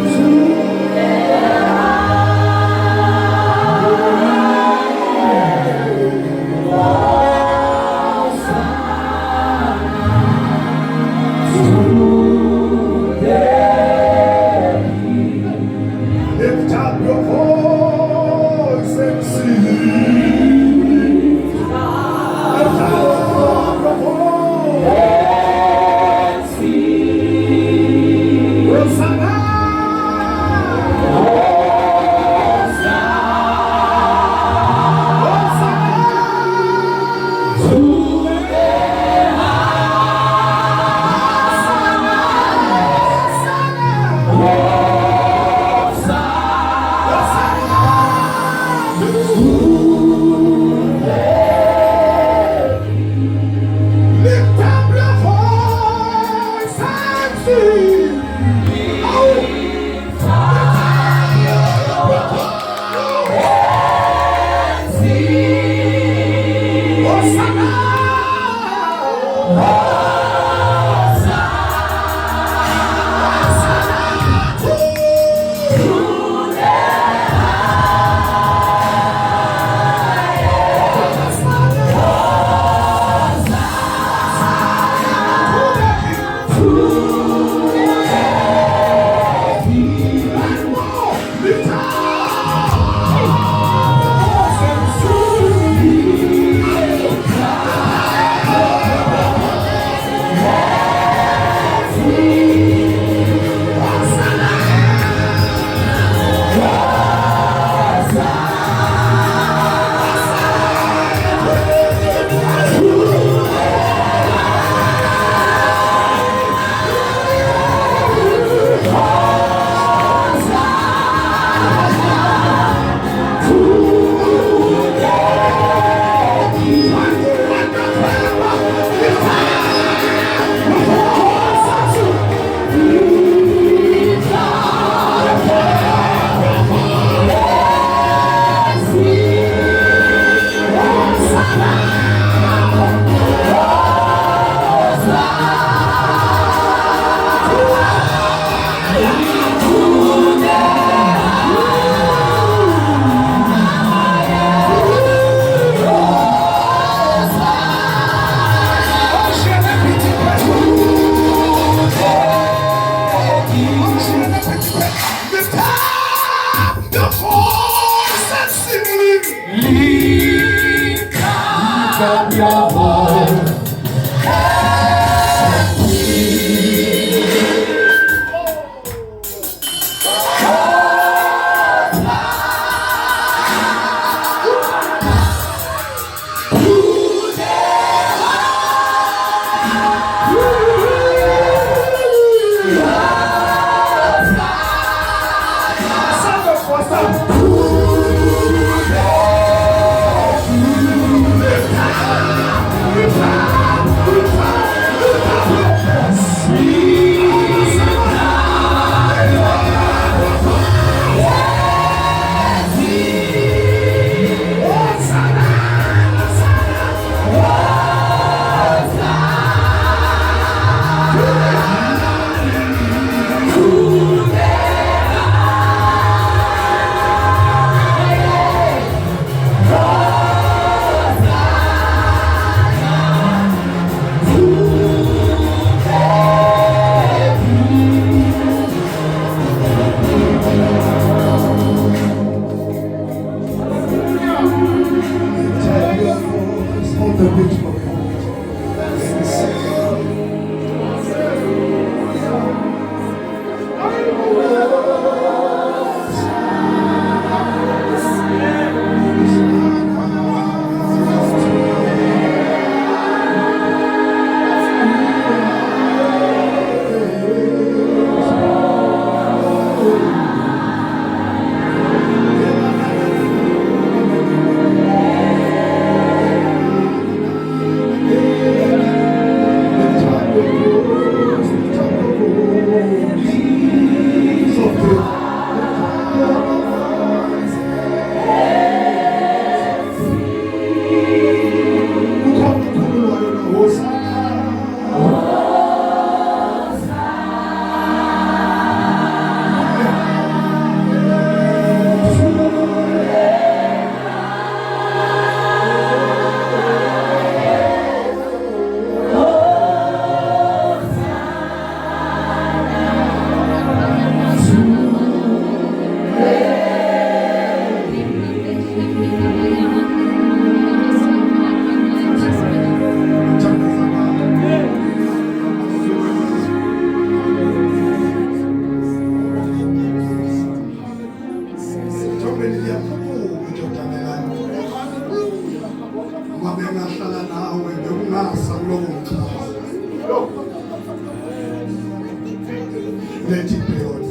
Let it be on.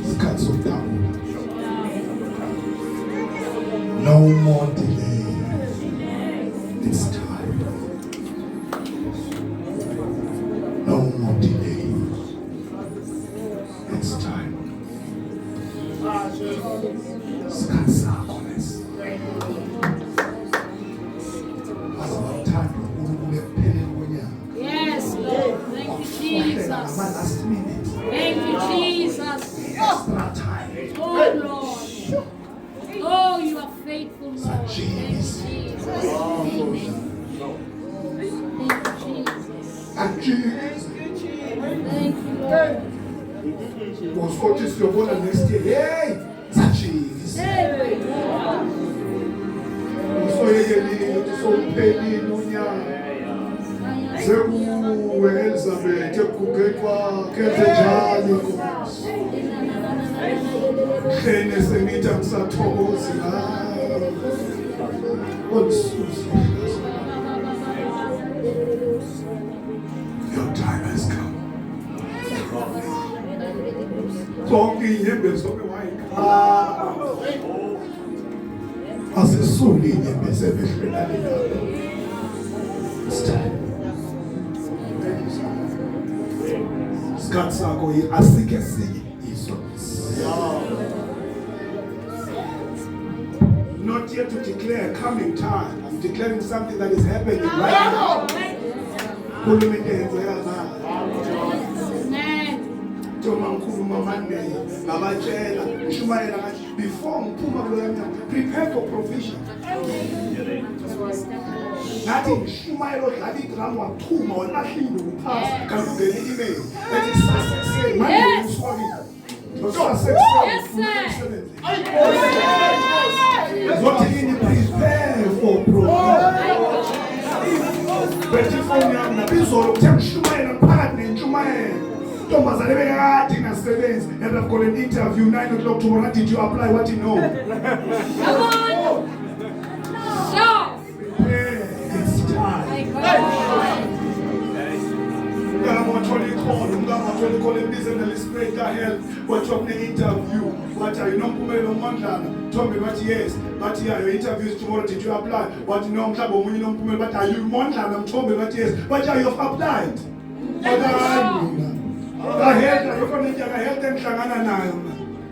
Isikhathi sokuphawula. No more delay. It's time. No more delay. It's time. Isikhathi sakho lesi. Jesus. And Jesus. Was what is your born next year? Hey, Jesus. So you so penny nunya. Zeku Elizabeth ekugekwa kezejani Nkosi. Khene semita msathokozi Your time has come. Zonke inyembezi zonke wayikhala. Asisuli inyembezi ebehlelani nayo. It's time. Isikhathi sakho asike sinye isonisi. Not yet to declare coming time. I'm declaring something that is happening right now. Before prepare for provision. Nothing Shumailo Hadi Drum or Tuma or nothing to pass can do the email. That is success. What you need to prepare for provision. But if you have a piece of Shumail and partner in Shumail, Thomas, I never had in a sentence, and I've got an interview 9 o'clock tomorrow. Did you apply what you know? Come on! Stop! It's time. I'm going to call him this and the spirit of help. What you have the interview? What are you not moving on Mandana? Tell me what yes. But yeah, your interview is tomorrow. Did you apply? What you know, but are you Mandana? Tell me what yes. But yeah, you have applied. But I heard them Shangana now.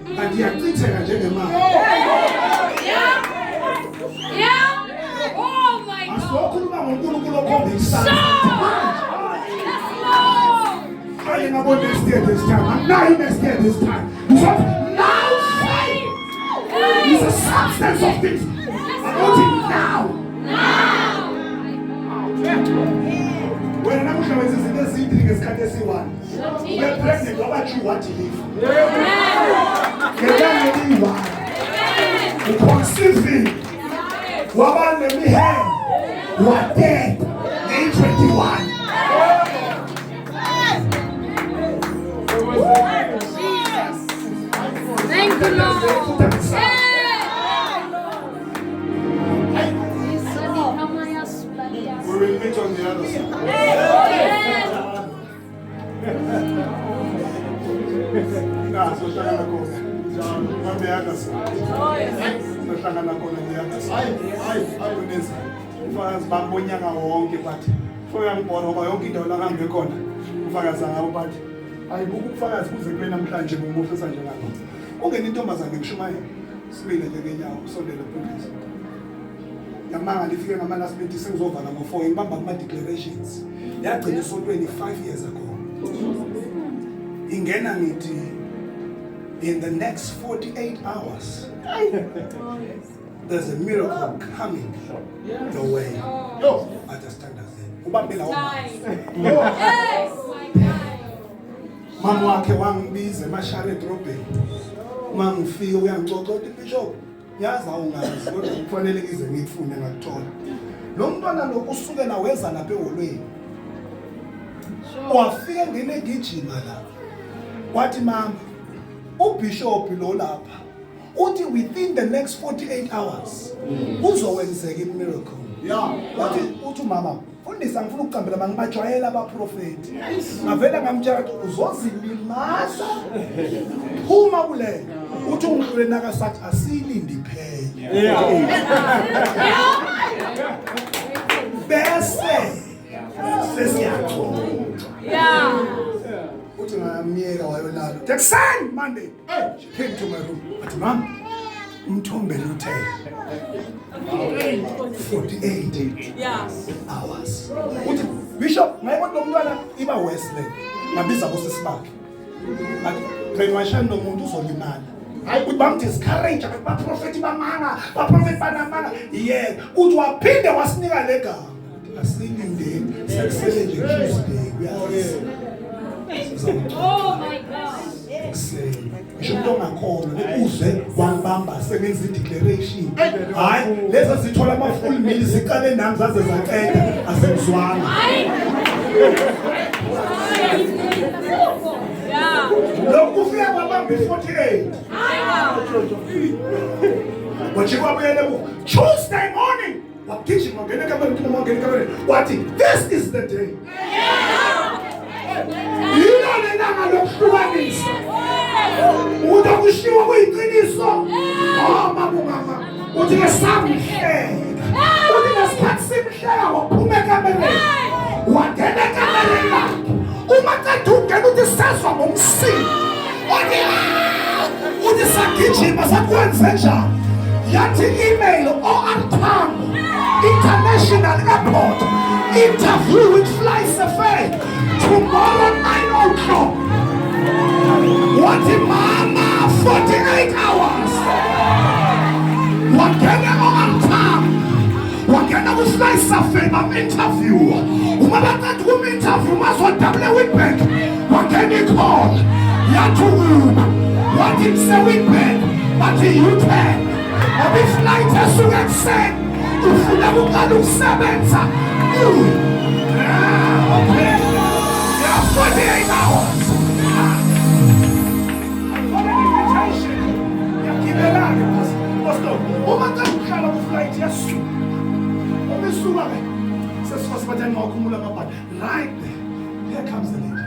And you are teaching a gentleman. Yeah! Oh my God! I'm about next year this time. I'm not next year this time. But now faith is a substance of things. About it now. When I'm sure it's in the city, it's got this one. We're pregnant. What about you? What you live? You're not living one. You're conceiving. What about the hand? You are dead. Age 21. Thank you, Lord. We will meet on the other side. Nah, so hlangana khona. On the other side. So hlangana khona on the other side. Ayibonisa. Ufakazi bambonyaka wonke bathi. Foyangibona ngoba yonke into la ngambe khona. Ufakazi ngabo bathi. Ayibuka ubufakazi kuze kube namhlanje ngumufisa nje ngapha. Ungena intombazane ngishumayela. Sibile nje ngenyawo usondele phakathi. Yamanga lifike ngama last minute sengizovala ngo4 ngibamba kuma declarations. Yagcina so 25 years ago. Ingena ngithi in the next 48 hours there's a miracle coming your way. I just stand as there. Ubambela Yes, my God. Mama wakhe wangibiza emashare drobheni. Mangifika uyangixoxa uthi Bishop yazi awungazi kodwa kufanele ize ngikufune ngakuthola. Lo mntwana lo usukela weza lapha eholweni. Wafika ngene gijima la. Wathi mama uBishop lo lapha uthi within the next 48 hours uzowenzeka imiracle. Yeah. Uthi mama fundisa ngifuna ukuqambela mangibajwayela abaprofeti. Ngavela ngamtshela ukuthi uzozilimaza. Phuma kule. Uthi ungidlule naka sathi asilindi phela. Bese sesiyaqhubeka. Yeah. Uthi ngamyeka wayolala. Texan Monday. She came to my room. But mom, umthombe uthe 48 hours. Uthi Bishop ngayibona lo mntwana iba Wesley. Ngabiza bosisi bakhe. But brainwashani nomuntu uzolimala. hayi ukuthi bamdiscourage baprofethi bamanga baprofethi banamanga yeah uthi waphinde wasinika le gama asilindeni sekusele nje Tuesday uyazi Oh my God. ngisho umuntu ongakholwa uzwe wambamba sengenza i-declaration hayi lezi zithola ama-full meal ziqale nami zaze zaqeda asengizwanga Yeah. lokhu kufika kwabamba i-48 wathi kwabuyele Tuesday morning wagijima wangena ekamereni wathi this is the day yilo lelanga lokuhlukanisa uthi kushiwo kuyiqiniso mama uthi ngesamhleka uthi ngesikhathi simhleka waphuma ekamereni wangena ekamereni lakhe uma qeda ungena uthi sezwa ngomsindo uthi sagijima sakwenze njani yathi email OR Tambo International Airport interview with Fly Safari tomorrow 9 o'clock. What in mama 48 hours. Wagena OR Tambo wagena ku Fly Safari interview uma baqeda kum interview mazodabule Witbank wagena icall yathi wathi mse Witbank bathi U10 Abi flight esuke ekuseni ufuna ukuqala ukusebenza okay yeah 48 hours yakibelane pastor uma qala ku flight yasuka uma isuka ke sesibathani ngakhumula amabhadi right there here comes the lady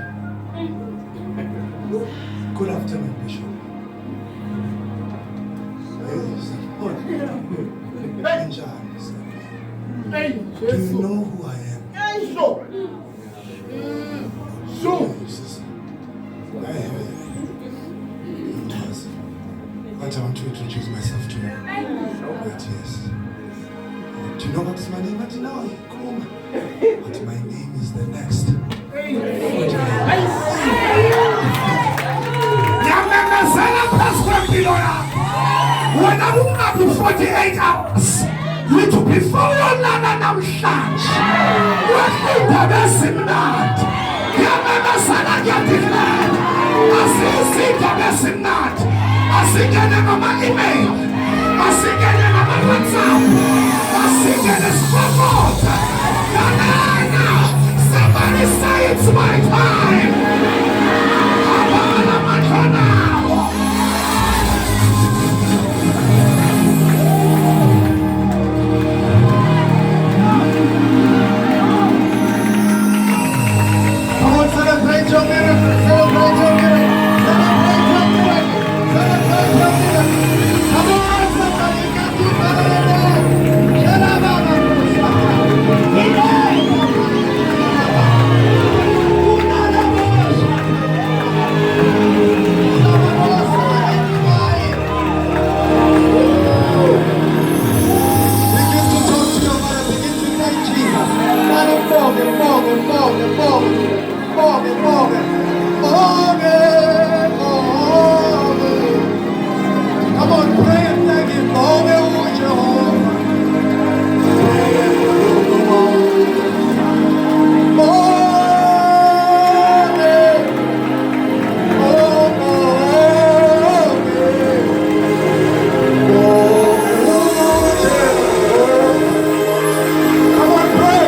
good afternoon Bishop. Hey, Do you know who I am? Jesus. What I want to introduce myself to you. But yes. Do you know what is my name? But no, come. But my name is the next. When I woke up in 48 hours, which before your nana namhlanje, wahlupha besimnandi, yamana sana kuyadeclare, asizitha besimnandi, asingene ngama-email, asingene ngama-WhatsApp, asingene sifokote, nanana, somebody say it's my time, abana matlanawo. Celebrate your miracle. Celebrate your miracle. Celebrate your miracle. Celebrate your miracle. Come on, somebody, get to begin to talk to your mother. Begin to thank Jesus. Let him forgive. Come on, pray and thank him. Forgive, Jehovah. Come on, pray.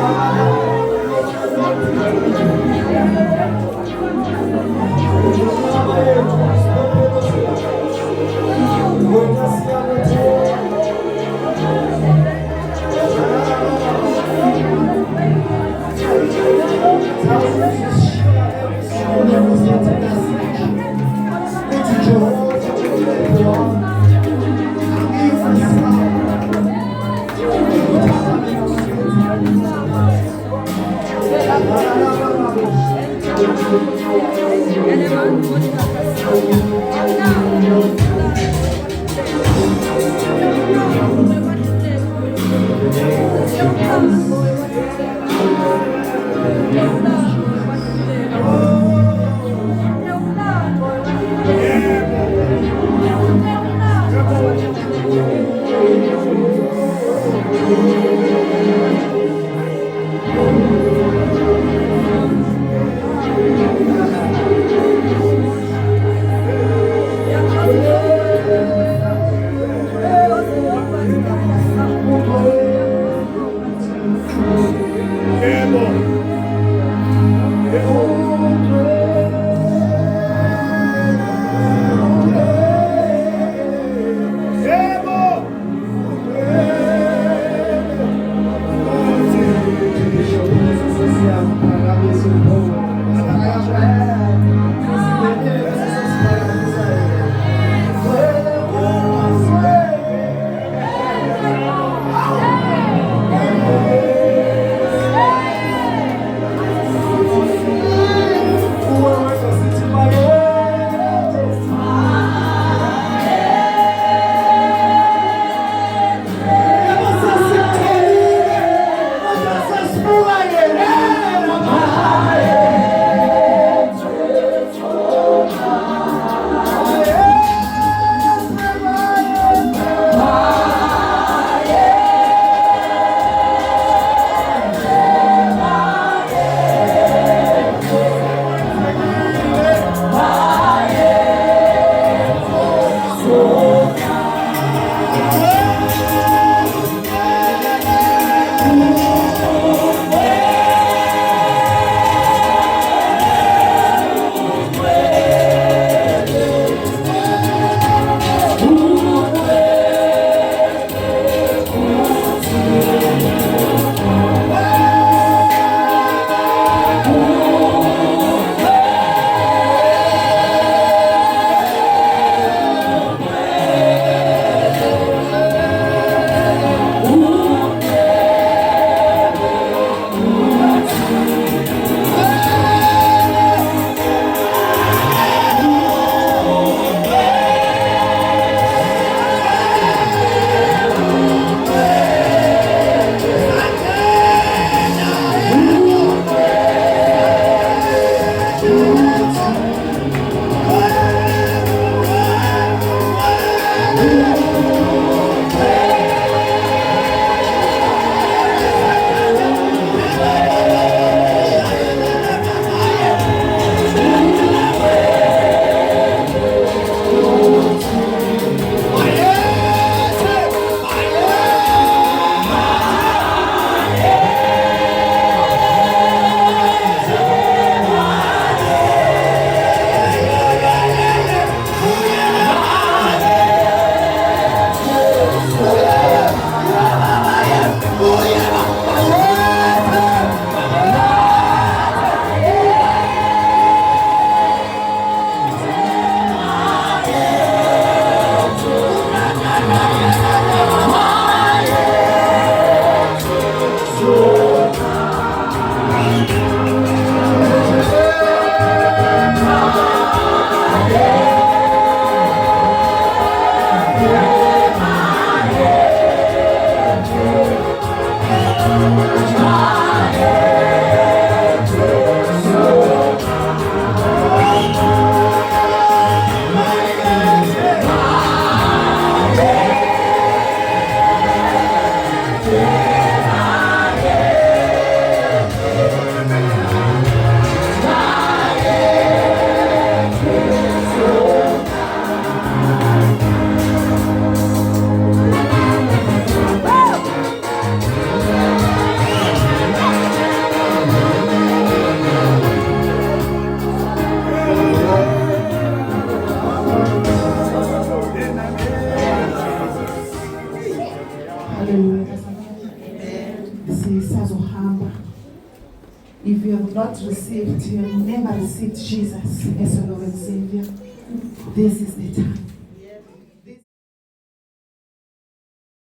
Yeah. If you have not received, you have never received Jesus as your Lord and Savior, this is the time.